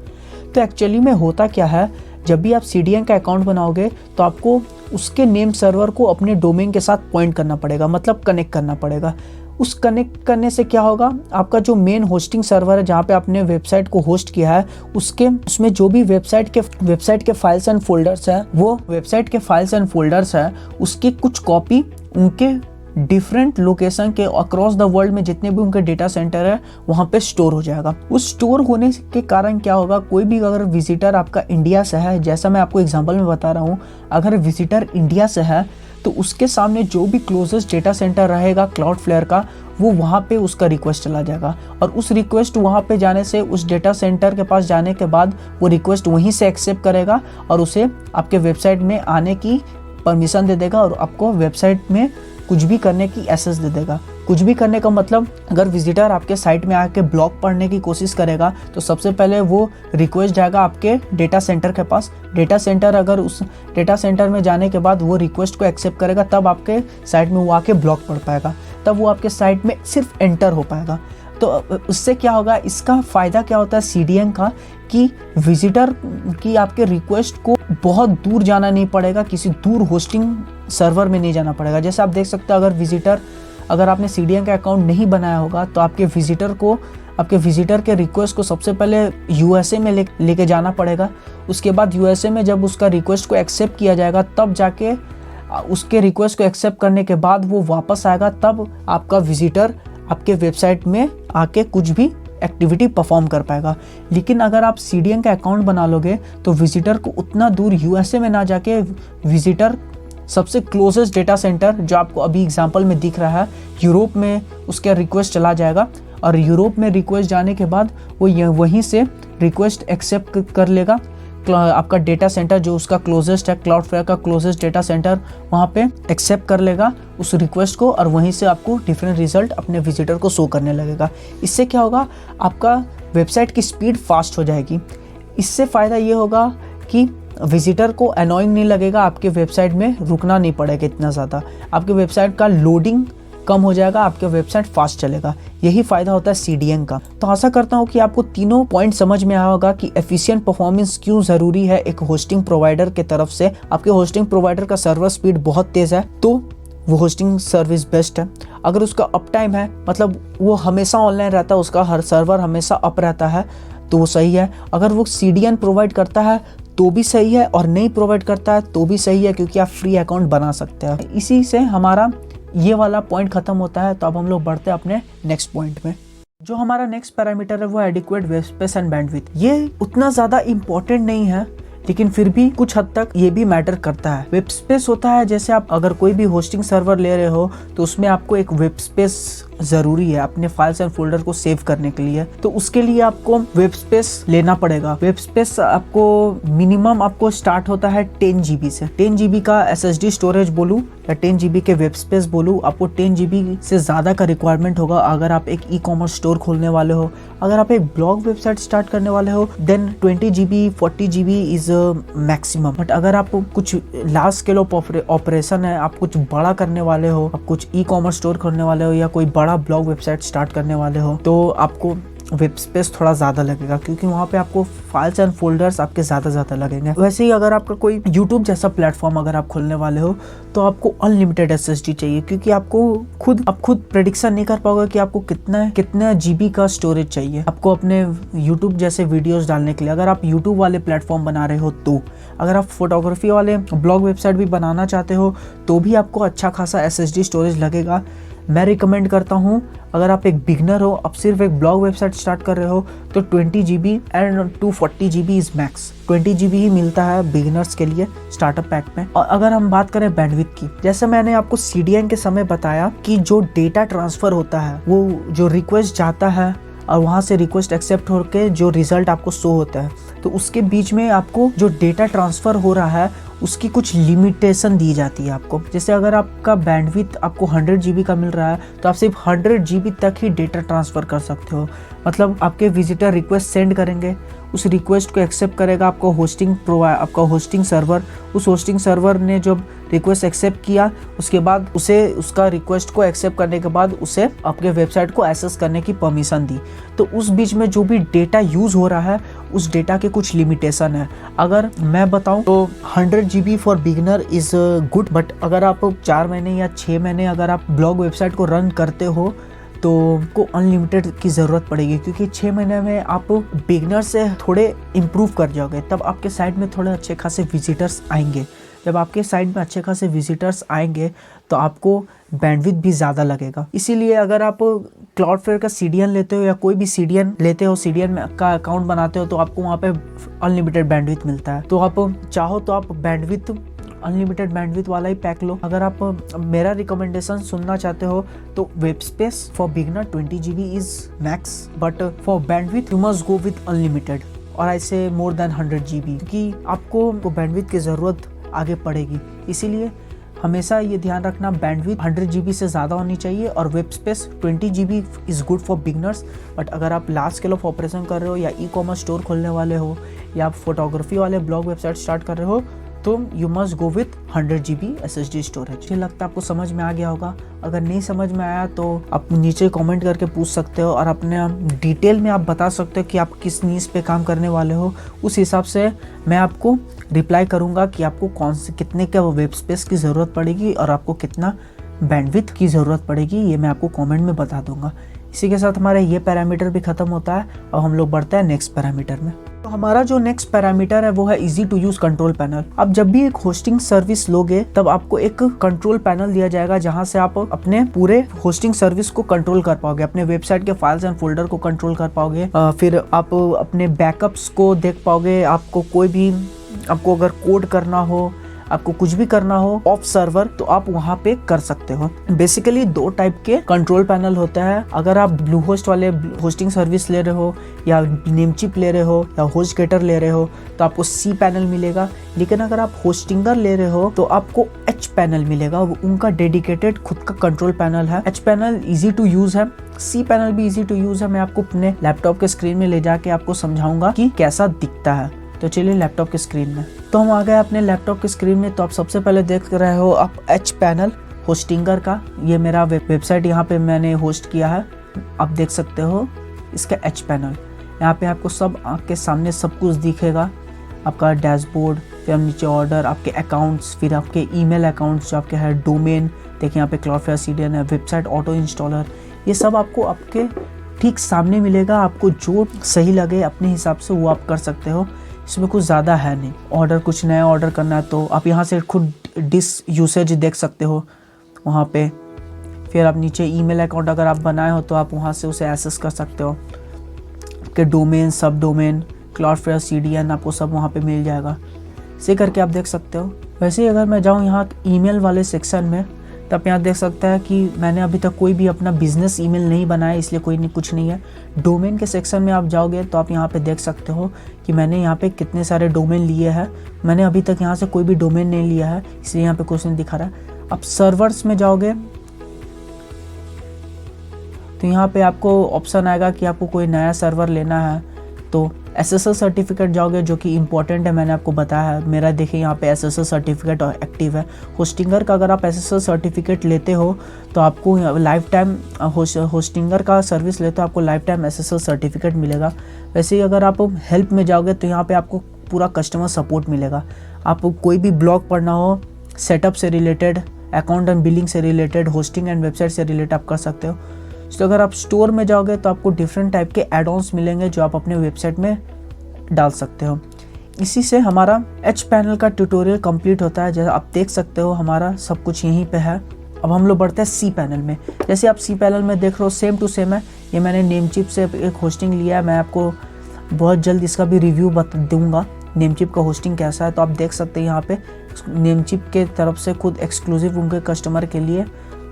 तो एक्चुअली में होता क्या है, जब भी आप CDN का अकाउंट बनाओगे तो आपको उसके नेम सर्वर को अपने डोमेन के साथ पॉइंट करना पड़ेगा, मतलब कनेक्ट करना पड़ेगा। उस कनेक्ट करने से क्या होगा, आपका जो मेन होस्टिंग सर्वर है जहाँ पे आपने वेबसाइट को होस्ट किया है उसमें जो भी वेबसाइट के फाइल्स एंड फोल्डर्स है, वो वेबसाइट के फाइल्स एंड फोल्डर्स है उसकी कुछ कॉपी उनके डिफरेंट लोकेशन के अक्रॉस द वर्ल्ड में जितने भी उनके डेटा सेंटर है वहाँ पे स्टोर हो जाएगा। उस स्टोर होने के कारण क्या होगा, कोई भी अगर विजिटर आपका इंडिया से है, जैसा मैं आपको एग्जांपल में बता रहा हूँ, अगर विजिटर इंडिया से है तो उसके सामने जो भी क्लोजेस्ट डेटा सेंटर रहेगा क्लाउडफ्लेयर का, वो वहाँ पे उसका रिक्वेस्ट चला जाएगा और उस रिक्वेस्ट वहाँ पे जाने से, उस डेटा सेंटर के पास जाने के बाद वो रिक्वेस्ट वहीं से एक्सेप्ट करेगा और उसे आपके वेबसाइट में आने की परमिशन दे देगा और आपको वेबसाइट में कुछ भी करने की एक्सेस दे देगा। कुछ भी करने का मतलब, अगर विजिटर आपके साइट में आके ब्लॉग पढ़ने की कोशिश करेगा तो सबसे पहले वो रिक्वेस्ट जाएगा आपके डेटा सेंटर के पास। डेटा सेंटर अगर उस डेटा सेंटर में जाने के बाद वो रिक्वेस्ट को एक्सेप्ट करेगा तब आपके साइट में वो आके ब्लॉग पढ़ पाएगा, तब वो आपके साइट में सिर्फ एंटर हो पाएगा। तो उससे क्या होगा, इसका फ़ायदा क्या होता है CDN का, कि विजिटर की आपके रिक्वेस्ट को बहुत दूर जाना नहीं पड़ेगा, किसी दूर होस्टिंग सर्वर में नहीं जाना पड़ेगा। जैसे आप देख सकते हो, अगर आपने CDN का अकाउंट नहीं बनाया होगा तो आपके विजिटर के रिक्वेस्ट को सबसे पहले USA में लेके जाना पड़ेगा। उसके बाद USA में जब उसका रिक्वेस्ट को एक्सेप्ट किया जाएगा तब जाके उसके रिक्वेस्ट को एक्सेप्ट करने के बाद वो वापस आएगा, तब आपका विजिटर आपके वेबसाइट में आके कुछ भी एक्टिविटी परफॉर्म कर पाएगा। लेकिन अगर आप CDN का अकाउंट बना लोगे तो विजिटर को उतना दूर USA में ना जाके विजिटर सबसे क्लोजेस्ट डेटा सेंटर जो आपको अभी एग्जांपल में दिख रहा है यूरोप में, उसका रिक्वेस्ट चला जाएगा और यूरोप में रिक्वेस्ट जाने के बाद वो वहीं से रिक्वेस्ट एक्सेप्ट कर लेगा। आपका डेटा सेंटर जो उसका क्लोजेस्ट है, क्लाउडफ्लेयर का क्लोजेस्ट डेटा सेंटर, वहाँ पे एक्सेप्ट कर लेगा उस रिक्वेस्ट को और वहीं से आपको डिफरेंट रिजल्ट अपने विजिटर को शो करने लगेगा। इससे क्या होगा, आपका वेबसाइट की स्पीड फास्ट हो जाएगी। इससे फ़ायदा ये होगा कि विजिटर को अनोइंग नहीं लगेगा, आपके वेबसाइट में रुकना नहीं पड़ेगा इतना ज़्यादा। आपके वेबसाइट का लोडिंग कम हो जाएगा, आपके वेबसाइट फास्ट चलेगा। यही फायदा होता है CDN का। तो आशा करता हूँ कि आपको तीनों पॉइंट समझ में आया होगा कि एफिशिएंट परफॉर्मेंस क्यों जरूरी है एक होस्टिंग प्रोवाइडर की तरफ से। आपके होस्टिंग प्रोवाइडर का सर्वर स्पीड बहुत तेज है तो वो होस्टिंग सर्विस बेस्ट है। अगर उसका अप टाइम है, मतलब वो हमेशा ऑनलाइन रहता है, उसका हर सर्वर हमेशा अप रहता है, तो वो सही है। अगर वो CDN प्रोवाइड करता है तो भी सही है, और नहीं प्रोवाइड करता है तो भी सही है, क्योंकि आप फ्री अकाउंट बना सकते हैं। इसी से हमारा ये वाला पॉइंट खत्म होता है। तो अब हम लोग बढ़ते हैं अपने नेक्स्ट पॉइंट में। जो हमारा नेक्स्ट पैरामीटर है वो adequate web space and bandwidth. ये उतना ज़्यादा इम्पोर्टेंट नहीं है, लेकिन फिर भी कुछ हद तक ये भी मैटर करता है। वेब स्पेस होता है, जैसे आप अगर कोई भी होस्टिंग सर्वर ले रहे हो तो उसमें आपको एक वेब स्पेस ज़रूरी है अपने फाइल्स एंड फोल्डर को सेव करने के लिए। तो उसके लिए आपको वेब स्पेस लेना पड़ेगा। वेब स्पेस आपको मिनिमम आपको स्टार्ट होता है 10 GB से। 10 GB का SSD स्टोरेज बोलूँ या 10 GB के वेब स्पेस बोलूँ, आपको 10 GB से ज़्यादा का रिक्वायरमेंट होगा अगर आप एक ई-कॉमर्स स्टोर खोलने वाले हो। अगर आप एक ब्लॉग वेबसाइट स्टार्ट करने वाले हो then 20 GB 40 GB is maximum. But अगर आप कुछ लार्ज स्केल ऑफ ऑपरेशन है, आप कुछ बड़ा करने वाले हो, आप कुछ ई-कॉमर्स स्टोर खोलने वाले हो या कोई बड़ा ब्लॉग वेबसाइट स्टार्ट करने वाले हो, तो आपको वेब स्पेस थोड़ा ज़्यादा लगेगा, क्योंकि वहाँ पे आपको फाइल्स एंड फोल्डर्स आपके ज़्यादा लगेंगे। वैसे ही अगर आपका कोई यूट्यूब जैसा प्लेटफॉर्म अगर आप खोलने वाले हो तो आपको अनलिमिटेड SSD चाहिए, क्योंकि आपको खुद प्रेडिक्शन नहीं कर पाओगे कि आपको कितना GB का स्टोरेज चाहिए आपको अपने यूट्यूब जैसे वीडियोस डालने के लिए। अगर आप यूट्यूब वाले प्लेटफॉर्म बना रहे हो तो, अगर आप फोटोग्राफी वाले ब्लॉग वेबसाइट भी बनाना चाहते हो तो भी आपको अच्छा खासा SSD स्टोरेज लगेगा। मैं रिकमेंड करता हूँ, अगर आप एक बिगनर हो, आप सिर्फ एक ब्लॉग वेबसाइट स्टार्ट कर रहे हो तो 20 GB and 240 GB is max. 20 GB ही मिलता है बिगनर्स के लिए स्टार्टअप पैक में। और अगर हम बात करें बैंडविड्थ की, जैसे मैंने आपको CDN के समय बताया कि जो डेटा ट्रांसफर होता है, वो जो रिक्वेस्ट जाता है और वहाँ से रिक्वेस्ट एक्सेप्ट होकर जो रिजल्ट आपको शो होता है, तो उसके बीच में आपको जो डेटा ट्रांसफर हो रहा है उसकी कुछ लिमिटेशन दी जाती है आपको। जैसे अगर आपका बैंडविड्थ आपको 100 GB का मिल रहा है तो आप सिर्फ 100 GB तक ही डेटा ट्रांसफ़र कर सकते हो। मतलब आपके विजिटर रिक्वेस्ट सेंड करेंगे, उस रिक्वेस्ट को एक्सेप्ट करेगा आपका होस्टिंग सर्वर। उस होस्टिंग सर्वर ने जब रिक्वेस्ट एक्सेप्ट किया, उसके बाद उसका रिक्वेस्ट को एक्सेप्ट करने के बाद उसे आपके वेबसाइट को एक्सेस करने की परमिशन दी। तो उस बीच में जो भी डेटा यूज़ हो रहा है उस डेटा के कुछ लिमिटेशन है। अगर मैं बताऊं तो 100 GB for beginner is good, but अगर आप 4 महीने या 6 महीने अगर आप ब्लॉग वेबसाइट को रन करते हो तो आपको अनलिमिटेड की ज़रूरत पड़ेगी, क्योंकि 6 महीने में आप बिगनर से थोड़े इम्प्रूव कर जाओगे, तब आपके साइट में थोड़े अच्छे खासे विजिटर्स आएंगे। जब आपके साइट में अच्छे खासे विजिटर्स आएंगे तो आपको बैंडविड्थ भी ज़्यादा लगेगा। इसीलिए अगर आप क्लाउडफ्लेयर का CDN लेते हो या कोई भी CDN लेते हो, CDN में का अकाउंट बनाते हो, तो आपको वहाँ पे अनलिमिटेड बैंडविड्थ मिलता है। तो आप चाहो तो आप अनलिमिटेड बैंडविड्थ वाला ही पैक लो। अगर आप मेरा रिकमेंडेशन सुनना चाहते हो तो web space for beginner 20 GB is max, but for bandwidth you must go with unlimited और आई से मोर देन 100 GB, क्योंकि आपको बैंडविड्थ की ज़रूरत आगे पड़ेगी। इसीलिए हमेशा ये ध्यान रखना, बैंडविड्थ 100 GB से ज़्यादा होनी चाहिए और web space 20 GB is good for beginners. But अगर आप लार्ज स्केल ऑफ ऑपरेशन कर रहे हो या ई-कॉमर्स स्टोर खोलने वाले हो या आप फोटोग्राफी वाले ब्लॉग वेबसाइट स्टार्ट कर रहे हो तो you must go with 100 GB SSD storage. मुझे लगता है आपको समझ में आ गया होगा। अगर नहीं समझ में आया तो आप नीचे कमेंट करके पूछ सकते हो और अपने डिटेल में आप बता सकते हो कि आप किस नीश पे काम करने वाले हो। उस हिसाब से मैं आपको रिप्लाई करूँगा कि आपको कितने का वेब स्पेस की ज़रूरत पड़ेगी और आपको कितना बैंडविड्थ की ज़रूरत पड़ेगी, ये मैं आपको कमेंट में बता दूंगा। इसी के साथ हमारा ये पैरामीटर भी खत्म होता है और हम लोग बढ़ते हैं नेक्स्ट पैरामीटर में। तो हमारा जो नेक्स्ट पैरामीटर है वो है easy to use control panel. अब जब भी एक होस्टिंग सर्विस लोगे तब आपको एक कंट्रोल पैनल दिया जाएगा जहां से आप अपने पूरे होस्टिंग सर्विस को कंट्रोल कर पाओगे, अपने वेबसाइट के फाइल्स एंड फोल्डर को कंट्रोल कर पाओगे, फिर आप अपने बैकअप्स को देख पाओगे। आपको अगर कोड करना हो, आपको कुछ भी करना हो ऑफ सर्वर तो आप वहाँ पे कर सकते हो। बेसिकली 2 टाइप के कंट्रोल पैनल होता है। अगर आप ब्लू होस्ट वाले होस्टिंग सर्विस ले रहे हो या नेमचिप ले रहे हो या होस्टगेटर ले रहे हो तो आपको C पैनल मिलेगा, लेकिन अगर आप होस्टिंगर ले रहे हो तो आपको H पैनल मिलेगा। उनका डेडिकेटेड खुद का कंट्रोल पैनल है। H panel easy to use है, C पैनल भी इजी टू यूज है। मैं आपको अपने लैपटॉप के स्क्रीन में ले जाके आपको समझाऊंगा कि कैसा दिखता है। तो चलिए लैपटॉप के स्क्रीन में, तो हम आ गए अपने लैपटॉप के स्क्रीन में। तो आप सबसे पहले देख रहे हो आप H पैनल। होस्टिंगर का। ये मेरा वेबसाइट यहाँ पे मैंने होस्ट किया है। आप देख सकते हो इसका एच पैनल। यहाँ पे आपको सब आँख के सामने सब कुछ दिखेगा, आपका डैशबोर्ड, फिर नीचे ऑर्डर, आपके अकाउंट्स, फिर आपके ईमेल अकाउंट्स जो आपके है, डोमेन देखिए यहाँ पे क्लाउडफ्लेयर सीडीएन है, वेबसाइट ऑटो इंस्टॉलर, ये सब आपको आपके ठीक सामने मिलेगा। आपको जो सही लगे अपने हिसाब से वो आप कर सकते हो, इसमें कुछ ज़्यादा है नहीं। ऑर्डर कुछ नया ऑर्डर करना है तो आप यहाँ से खुद डिस्क यूसेज देख सकते हो वहाँ पे। फिर आप नीचे ईमेल अकाउंट अगर आप बनाए हो तो आप वहाँ से उसे एक्सेस कर सकते हो। आपके डोमेन, सब डोमेन, क्लाउडफ्लेयर सीडीएन आपको सब वहाँ पे मिल जाएगा। इसे करके आप देख सकते हो। वैसे ही अगर मैं जाऊँ यहाँ ईमेल वाले सेक्शन में तो आप यहाँ देख सकते हैं कि मैंने अभी तक कोई भी अपना बिजनेस ईमेल नहीं बनाया, इसलिए कोई नहीं कुछ नहीं है। डोमेन के सेक्शन में आप जाओगे तो आप यहाँ पे देख सकते हो कि मैंने यहाँ पे कितने सारे डोमेन लिए हैं। मैंने अभी तक यहाँ से कोई भी डोमेन नहीं लिया है, इसलिए यहाँ पे कुछ नहीं दिखा रहा है। आप सर्वर्स में जाओगे तो यहाँ पे आपको ऑप्शन आएगा कि आपको कोई नया सर्वर लेना है तो SSL सर्टिफिकेट जाओगे, जो कि इंपॉर्टेंट है, मैंने आपको बताया है। मेरा देखिए यहाँ पे SSL सर्टिफिकेट एक्टिव है। होस्टिंगर का अगर आप SSL सर्टिफिकेट लेते हो तो आपको लाइफ टाइम होस्टिंगर का सर्विस लेते हो आपको लाइफ टाइम SSL सर्टिफिकेट मिलेगा। वैसे ही अगर आप हेल्प में जाओगे तो यहाँ पर आपको पूरा कस्टमर सपोर्ट मिलेगा। आपको कोई भी ब्लॉग पढ़ना हो, सेटअप से रिलेटेड, अकाउंट एंड बिलिंग से रिलेटेड, होस्टिंग एंड वेबसाइट से रिलेटेड आप कर सकते हो। तो अगर आप स्टोर में जाओगे तो आपको डिफरेंट टाइप के एड ऑन्स मिलेंगे जो आप अपने वेबसाइट में डाल सकते हो। इसी से हमारा एच पैनल का ट्यूटोरियल कंप्लीट होता है। जैसे आप देख सकते हो हमारा सब कुछ यहीं पे है। अब हम लोग बढ़ते हैं सी पैनल में। जैसे आप सी पैनल में देख रहे हो सेम टू सेम है। ये मैंने नेमचिप से एक होस्टिंग लिया है। मैं आपको बहुत जल्द इसका भी रिव्यू दूंगा नेमचिप का होस्टिंग कैसा है। तो आप देख सकते हैं यहाँ पे नेमचिप के तरफ से खुद एक्सक्लूसिव उनके कस्टमर के लिए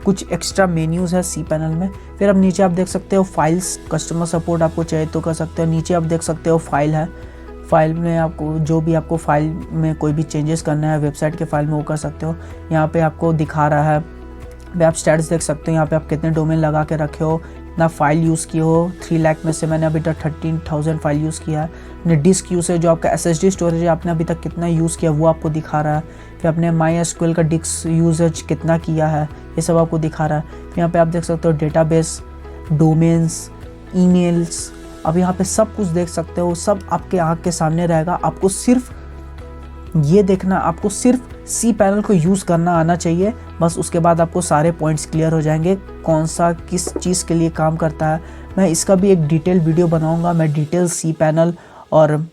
कुछ एक्स्ट्रा मेन्यूज़ है सी पैनल में। फिर अब नीचे आप देख सकते हो फाइल्स, कस्टमर सपोर्ट आपको चाहिए तो कर सकते हो। नीचे आप देख सकते हो फाइल है। फाइल में आपको जो भी आपको फाइल में कोई भी चेंजेस करना है वेबसाइट के फाइल में वो कर सकते हो। यहाँ पे आपको दिखा रहा है। आप स्टैट्स देख सकते हो यहाँ पे आप कितने डोमेन लगा के रखे हो, ना फाइल यूज़ किए हो। 3 लाख में से मैंने अभी तक 13,000 फाइल यूज़ किया है। अपने डिस्क यूसेज जो आपका SSD स्टोरेज है आपने अभी तक कितना यूज़ किया वो आपको दिखा रहा है। फिर अपने MySQL का डिस्क यूसेज कितना किया है ये सब आपको दिखा रहा है। यहाँ पे आप देख सकते हो डेटाबेस, डोमेन्स, ईमेल्स। अब यहाँ पे सब कुछ देख सकते हो, सब आपके आँख के सामने रहेगा। आपको सिर्फ ये देखना, आपको सिर्फ सी पैनल को यूज़ करना आना चाहिए, बस उसके बाद आपको सारे पॉइंट्स क्लियर हो जाएंगे कौन सा किस चीज़ के लिए काम करता है। मैं इसका भी एक डिटेल वीडियो बनाऊंगा। मैं डिटेल सी पैनल और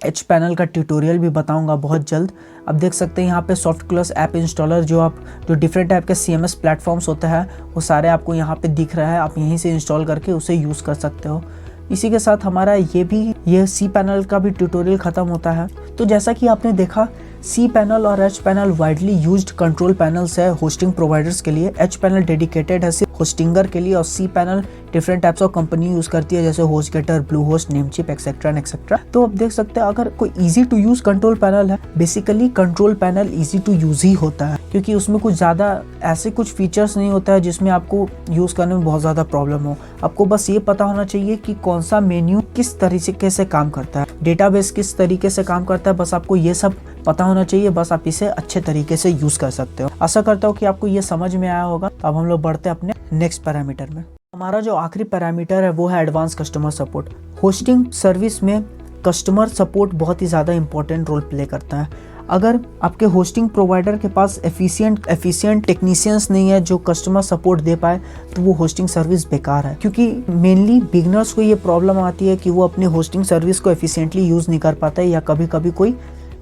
एच पैनल का ट्यूटोरियल भी बताऊंगा बहुत जल्द। अब देख सकते हैं यहाँ पे सॉफ्टक्लॉज ऐप इंस्टॉलर जो डिफरेंट टाइप के CMS प्लेटफॉर्म्स होते हैं वो सारे आपको यहाँ पे दिख रहा है। आप यहीं से इंस्टॉल करके उसे यूज़ कर सकते हो। इसी के साथ हमारा ये सी पैनल का भी ट्यूटोरियल ख़त्म होता है। तो जैसा कि आपने देखा सी पैनल और H panel widely used control panels है होस्टिंग प्रोवाइडर्स के लिए। एच पैनल डेडिकेटेड है सिर्फ होस्टिंगर के लिए और cPanel different types of company use करती है जैसे HostGator, Bluehost, Namecheap etcetera and etcetera. तो आप देख सकते हैं अगर कोई easy to use control panel है, basically control panel easy to use ही होता है क्योंकि उसमें कुछ ज़्यादा ऐसे कुछ फीचर्स नहीं होता है जिसमें आपको यूज़ करने में बहुत ज़्यादा प्रॉब्लम हो। आपको बस ये पता होना चाहिए कि कौन सा मेन्यू किस तरीके से काम करता है, डेटाबेस किस तरीके से काम करता है, बस आपको ये सब पता होना चाहिए। बस आप इसे अच्छे तरीके से यूज़ कर सकते हो। आशा करता हूँ कि आपको ये समझ में आया होगा। अब हम लोग बढ़ते हैं अपने नेक्स्ट पैरामीटर में। हमारा जो आखिरी पैरामीटर है वो है advance customer support. Hosting service में कस्टमर सपोर्ट बहुत ही ज़्यादा इंपॉर्टेंट रोल प्ले करता है। अगर आपके होस्टिंग प्रोवाइडर के पास एफिशिएंट टेक्नीशियंस नहीं है जो कस्टमर सपोर्ट दे पाए तो वो होस्टिंग सर्विस बेकार है। क्योंकि मेनली बिगनर्स को ये प्रॉब्लम आती है कि वो अपनी होस्टिंग सर्विस को एफिशिएंटली यूज़ नहीं कर पाते या कभी कभी कोई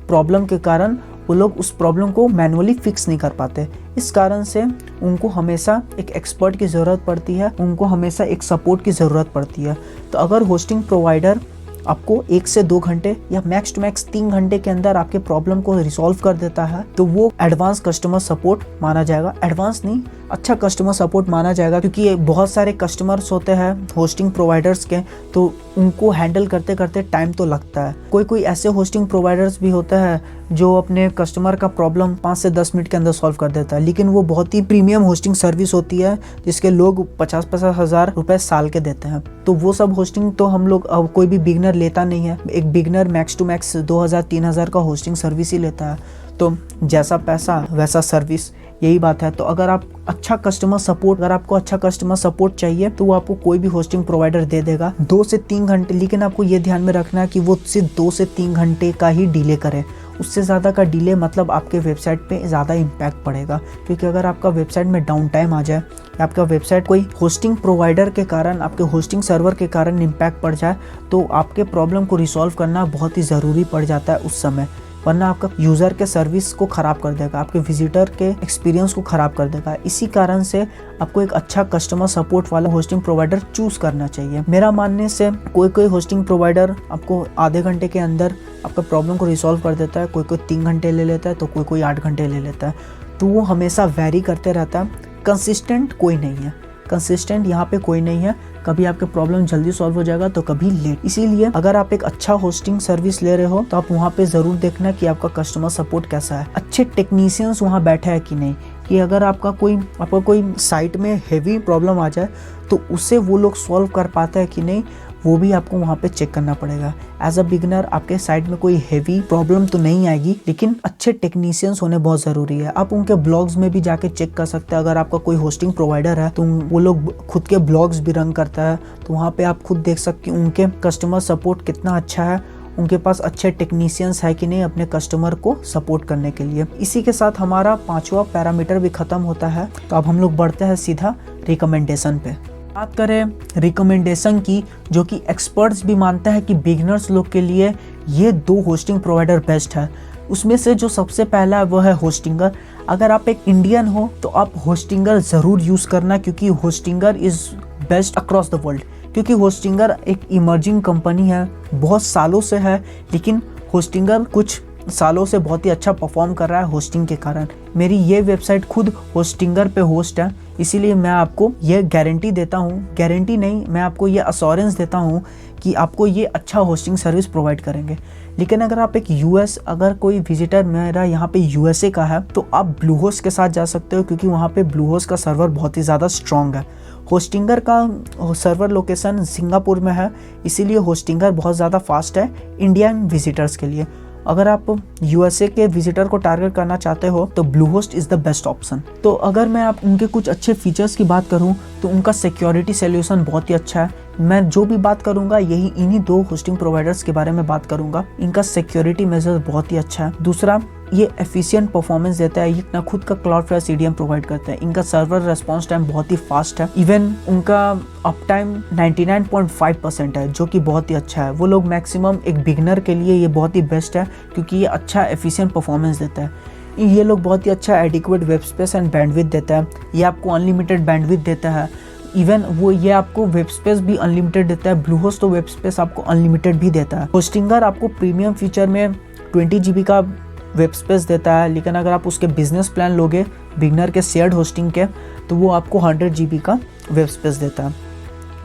प्रॉब्लम के कारण वो लोग उस प्रॉब्लम को मैनुअली फिक्स नहीं कर पाते। इस कारण से उनको हमेशा एक एक्सपर्ट की ज़रूरत पड़ती है, उनको हमेशा एक सपोर्ट की ज़रूरत पड़ती है। तो अगर होस्टिंग प्रोवाइडर आपको 1 से 2 घंटे या मैक्स टू मैक्स 3 घंटे के अंदर आपके प्रॉब्लम को रिसॉल्व कर देता है तो वो एडवांस कस्टमर सपोर्ट माना जाएगा। एडवांस नहीं, अच्छा कस्टमर सपोर्ट माना जाएगा क्योंकि बहुत सारे कस्टमर्स होते हैं होस्टिंग प्रोवाइडर्स के, तो उनको हैंडल करते करते टाइम तो लगता है। कोई ऐसे होस्टिंग प्रोवाइडर्स भी होते हैं जो अपने कस्टमर का प्रॉब्लम 5 से 10 मिनट के अंदर सॉल्व कर देता है, लेकिन वो बहुत ही प्रीमियम होस्टिंग सर्विस होती है जिसके लोग 50-50 हज़ार रुपए साल के देते हैं। तो वो सब होस्टिंग तो हम लोग कोई भी बिगनर लेता नहीं है। एक बिगनर मैक्स टू मैक्स 2,000-3,000 का होस्टिंग सर्विस ही लेता है। तो जैसा पैसा वैसा सर्विस, यही बात है। तो अगर आप अच्छा कस्टमर सपोर्ट, अगर आपको अच्छा कस्टमर सपोर्ट चाहिए तो वो आपको कोई भी होस्टिंग प्रोवाइडर दे देगा 2 से 3 घंटे। लेकिन आपको ये ध्यान में रखना है कि वो सिर्फ 2 से 3 घंटे का ही डिले करे। उससे ज़्यादा का डिले मतलब आपके वेबसाइट पे ज़्यादा इम्पैक्ट पड़ेगा। क्योंकि अगर आपका वेबसाइट में डाउन टाइम आ जाए या आपका वेबसाइट कोई होस्टिंग प्रोवाइडर के कारण, आपके होस्टिंग सर्वर के कारण इम्पैक्ट पड़ जाए तो आपके प्रॉब्लम को रिसॉल्व करना बहुत ही ज़रूरी पड़ जाता है उस समय, वरना आपका यूज़र के सर्विस को ख़राब कर देगा, आपके विजिटर के एक्सपीरियंस को ख़राब कर देगा। इसी कारण से आपको एक अच्छा कस्टमर सपोर्ट वाला होस्टिंग प्रोवाइडर चूज़ करना चाहिए। मेरा मानने से कोई होस्टिंग प्रोवाइडर आपको आधे घंटे के अंदर आपका प्रॉब्लम को रिसॉल्व कर देता है, कोई 3 घंटे ले लेता है तो कोई 8 घंटे ले लेता है। तो वो हमेशा वेरी करते रहता है। कंसिस्टेंट कोई नहीं है, कंसिस्टेंट यहाँ पे कोई नहीं है। कभी आपके प्रॉब्लम जल्दी सॉल्व हो जाएगा तो कभी लेट। इसीलिए अगर आप एक अच्छा होस्टिंग सर्विस ले रहे हो तो आप वहाँ पे ज़रूर देखना कि आपका कस्टमर सपोर्ट कैसा है, अच्छे टेक्नीशियंस वहाँ बैठे हैं कि नहीं, कि अगर आपका कोई साइट में हेवी प्रॉब्लम आ जाए तो उससे वो लोग सॉल्व कर पाते हैं कि नहीं, वो भी आपको वहाँ पे चेक करना पड़ेगा। एज अ बिगनर आपके साइट में कोई हेवी प्रॉब्लम तो नहीं आएगी, लेकिन अच्छे टेक्नीशियंस होने बहुत ज़रूरी है। आप उनके ब्लॉग्स में भी जाके चेक कर सकते हैं। अगर आपका कोई होस्टिंग प्रोवाइडर है तो वो लोग खुद के ब्लॉग्स भी रन करता है, तो वहाँ पे आप खुद देख सकते हैं उनके कस्टमर सपोर्ट कितना अच्छा है, उनके पास अच्छे टेक्नीशियंस है कि नहीं अपने कस्टमर को सपोर्ट करने के लिए। इसी के साथ हमारा 5वां पैरामीटर भी खत्म होता है। तो अब हम लोग बढ़ते हैं सीधा रिकमेंडेशन पे। बात करें रिकमेंडेशन की, जो कि एक्सपर्ट्स भी मानते हैं कि बिगिनर्स लोग के लिए ये 2 होस्टिंग प्रोवाइडर बेस्ट है। उसमें से जो सबसे पहला है वो है होस्टिंगर। अगर आप एक इंडियन हो तो आप होस्टिंगर ज़रूर यूज़ करना, क्योंकि Hostinger is best across the world. क्योंकि होस्टिंगर एक इमर्जिंग कंपनी है, बहुत सालों से है, लेकिन होस्टिंगर कुछ सालों से बहुत ही अच्छा परफॉर्म कर रहा है होस्टिंग के कारण। मेरी ये वेबसाइट खुद होस्टिंगर पे होस्ट है, इसीलिए मैं आपको ये गारंटी देता हूँ, गारंटी नहीं, मैं आपको ये अश्योरेंस देता हूँ कि आपको ये अच्छा होस्टिंग सर्विस प्रोवाइड करेंगे। लेकिन अगर आप एक अगर कोई विजिटर मेरा यहाँ पे यूएसए का है तो आप ब्लूहोस्ट के साथ जा सकते हो, क्योंकि वहाँ पे ब्लूहोस्ट का सर्वर बहुत ही ज़्यादा स्ट्रॉन्ग है। होस्टिंगर का सर्वर लोकेशन सिंगापुर में है, इसीलिए होस्टिंगर बहुत ज़्यादा फास्ट है इंडियन विजिटर्स के लिए। अगर आप यूएसए के विजिटर को टारगेट करना चाहते हो तो Bluehost is the best option. तो अगर मैं आप उनके कुछ अच्छे फीचर्स की बात करूं तो उनका सिक्योरिटी सॉल्यूशन बहुत ही अच्छा है। मैं जो भी बात करूंगा यही इन्हीं 2 होस्टिंग प्रोवाइडर्स के बारे में बात करूंगा। इनका सिक्योरिटी मेजर बहुत ही अच्छा है। दूसरा, ये एफिशिएंट परफॉर्मेंस देता है। ये अपना खुद का क्लाउडफ्लेयर सीडीएम प्रोवाइड करता है। इनका सर्वर रेस्पॉन्स टाइम बहुत ही फास्ट है। इवन उनका अप टाइम 99.5% है, जो कि बहुत ही अच्छा है। वो लोग मैक्सिमम एक बिगनर के लिए ये बहुत ही बेस्ट है, क्योंकि ये अच्छा एफिशिएंट परफॉर्मेंस देता है। ये लोग बहुत ही अच्छा adequate web space and bandwidth देता है। ये आपको अनलिमिटेड बैंडविड्थ देता है। इवन वो ये आपको वेब स्पेस भी अनलिमिटेड देता है। ब्लूहोस्ट तो वेब स्पेस आपको अनलिमिटेड भी देता है। होस्टिंगर आपको प्रीमियम फीचर में 20 GB का वेब स्पेस देता है, लेकिन अगर आप उसके बिजनेस प्लान लोगे बिगनर के शेयर्ड होस्टिंग के तो वो आपको 100 GB का वेब स्पेस देता है।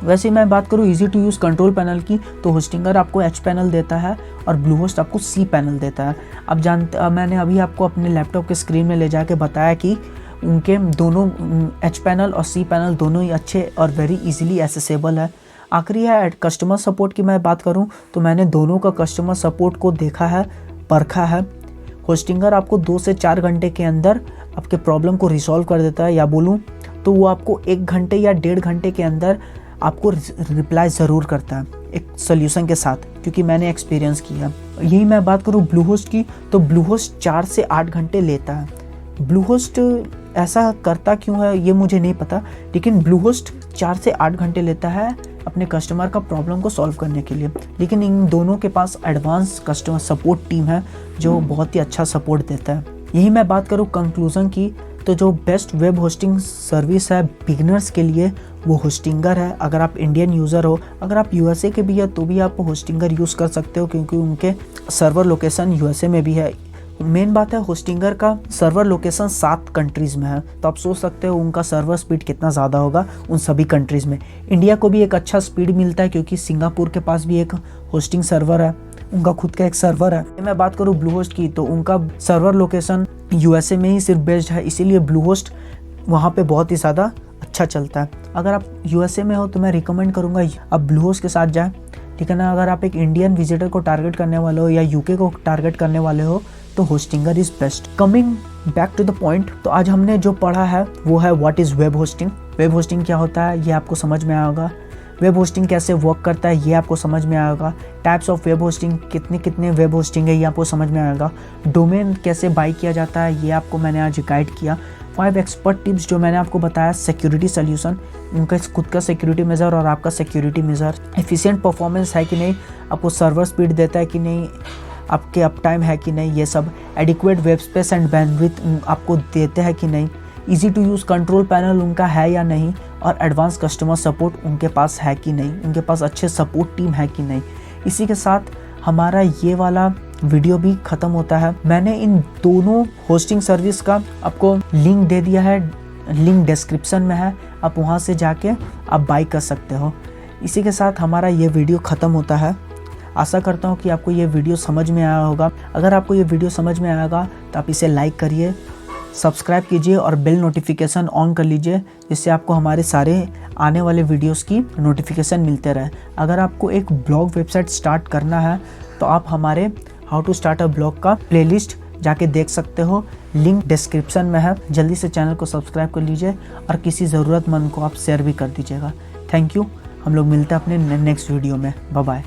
वैसे मैं बात करूँ easy to use control panel की, तो होस्टिंगर आपको H पैनल देता है और ब्लूहोस्ट आपको C पैनल देता है। अब मैंने अभी आपको अपने लैपटॉप के स्क्रीन में ले जाके बताया कि उनके दोनों H पैनल और C पैनल दोनों ही अच्छे और वेरी इजीली एक्सेसिबल है। आखिरी है कस्टमर सपोर्ट की मैं बात करूं तो मैंने दोनों का कस्टमर सपोर्ट को देखा है, परखा है। होस्टिंगर आपको 2 से 4 घंटे के अंदर आपके प्रॉब्लम को रिसॉल्व कर देता है, या बोलूं तो वो आपको 1 घंटे या 1.5 घंटे के अंदर आपको रिप्लाई ज़रूर करता है एक सोल्यूशन के साथ, क्योंकि मैंने एक्सपीरियंस किया। यही मैं बात करूं ब्लूहोस्ट की, तो ब्लूहोस्ट 4 से 8 घंटे लेता है। ब्लूहोस्ट ऐसा करता क्यों है ये मुझे नहीं पता, लेकिन ब्लूहोस्ट 4 से 8 घंटे लेता है अपने कस्टमर का प्रॉब्लम को सॉल्व करने के लिए। लेकिन इन दोनों के पास एडवांस कस्टमर सपोर्ट टीम है जो बहुत ही अच्छा सपोर्ट देता है। यही मैं बात करूँ कंक्लूजन की, तो जो बेस्ट वेब होस्टिंग सर्विस है बिगिनर्स के लिए वो होस्टिंगर है। अगर आप इंडियन यूज़र हो, अगर आप यूएसए के भी है तो भी आप होस्टिंगर यूज़ कर सकते हो, क्योंकि उनके सर्वर लोकेशन यूएसए में भी है। मेन बात है होस्टिंगर का सर्वर लोकेशन 7 कंट्रीज़ में है, तो आप सोच सकते हो उनका सर्वर स्पीड कितना ज़्यादा होगा उन सभी कंट्रीज़ में। इंडिया को भी एक अच्छा स्पीड मिलता है, क्योंकि सिंगापुर के पास भी एक होस्टिंग सर्वर है, उनका खुद का एक सर्वर है। मैं बात करूँ ब्लूहोस्ट की, तो उनका सर्वर लोकेशन यूएसए में ही सिर्फ बेस्ड है, इसीलिए ब्लूहोस्ट वहाँ पे बहुत ही ज़्यादा अच्छा चलता है। अगर आप यूएसए में हो तो मैं रिकमेंड करूँगा आप ब्लूहोस्ट के साथ जाएँ। ठीक है ना। अगर आप एक इंडियन विजिटर को टारगेट करने वाले हो या यूके को टारगेट करने वाले हो तो Hostinger is best. Coming back to the point, तो आज हमने जो पढ़ा है वो है what is web hosting. Web hosting क्या होता है ये आपको समझ में आया होगा। वेब होस्टिंग कैसे वर्क करता है ये आपको समझ में आएगा। टाइप्स ऑफ वेब होस्टिंग, कितने वेब होस्टिंग है ये आपको समझ में आएगा। डोमेन कैसे बाई किया जाता है ये आपको मैंने आज गाइड किया। 5 एक्सपर्ट टिप्स जो मैंने आपको बताया, सिक्योरिटी सोल्यूशन, उनका खुद का सिक्योरिटी मेजर और आपका सिक्योरिटी मेजर, एफिशिएंट परफॉर्मेंस है कि नहीं, आपको सर्वर स्पीड देता है कि नहीं, आपके अप टाइम है कि नहीं, ये सब, adequate web space and bandwidth आपको देते हैं कि नहीं, easy to use control panel उनका है या नहीं, और एडवांस कस्टमर सपोर्ट उनके पास है कि नहीं, उनके पास अच्छे सपोर्ट टीम है कि नहीं। इसी के साथ हमारा ये वाला वीडियो भी ख़त्म होता है। मैंने इन दोनों होस्टिंग सर्विस का आपको लिंक दे दिया है, लिंक डिस्क्रिप्शन में है, आप वहाँ से जाके आप बाई कर सकते हो। इसी के साथ हमारा ये वीडियो ख़त्म होता है। आशा करता हूँ कि आपको ये वीडियो समझ में आया होगा। अगर आपको ये वीडियो समझ में आएगा तो आप इसे लाइक करिए, सब्सक्राइब कीजिए और बेल नोटिफिकेशन ऑन कर लीजिए, जिससे आपको हमारे सारे आने वाले वीडियोस की नोटिफिकेशन मिलते रहे। अगर आपको एक ब्लॉग वेबसाइट स्टार्ट करना है तो आप हमारे how to start a blog का प्लेलिस्ट जाके देख सकते हो, लिंक डिस्क्रिप्शन में है। जल्दी से चैनल को सब्सक्राइब कर लीजिए और किसी ज़रूरतमंद को आप शेयर भी कर दीजिएगा। Thank you. हम लोग मिलते हैं अपने नेक्स्ट वीडियो में। Bye bye.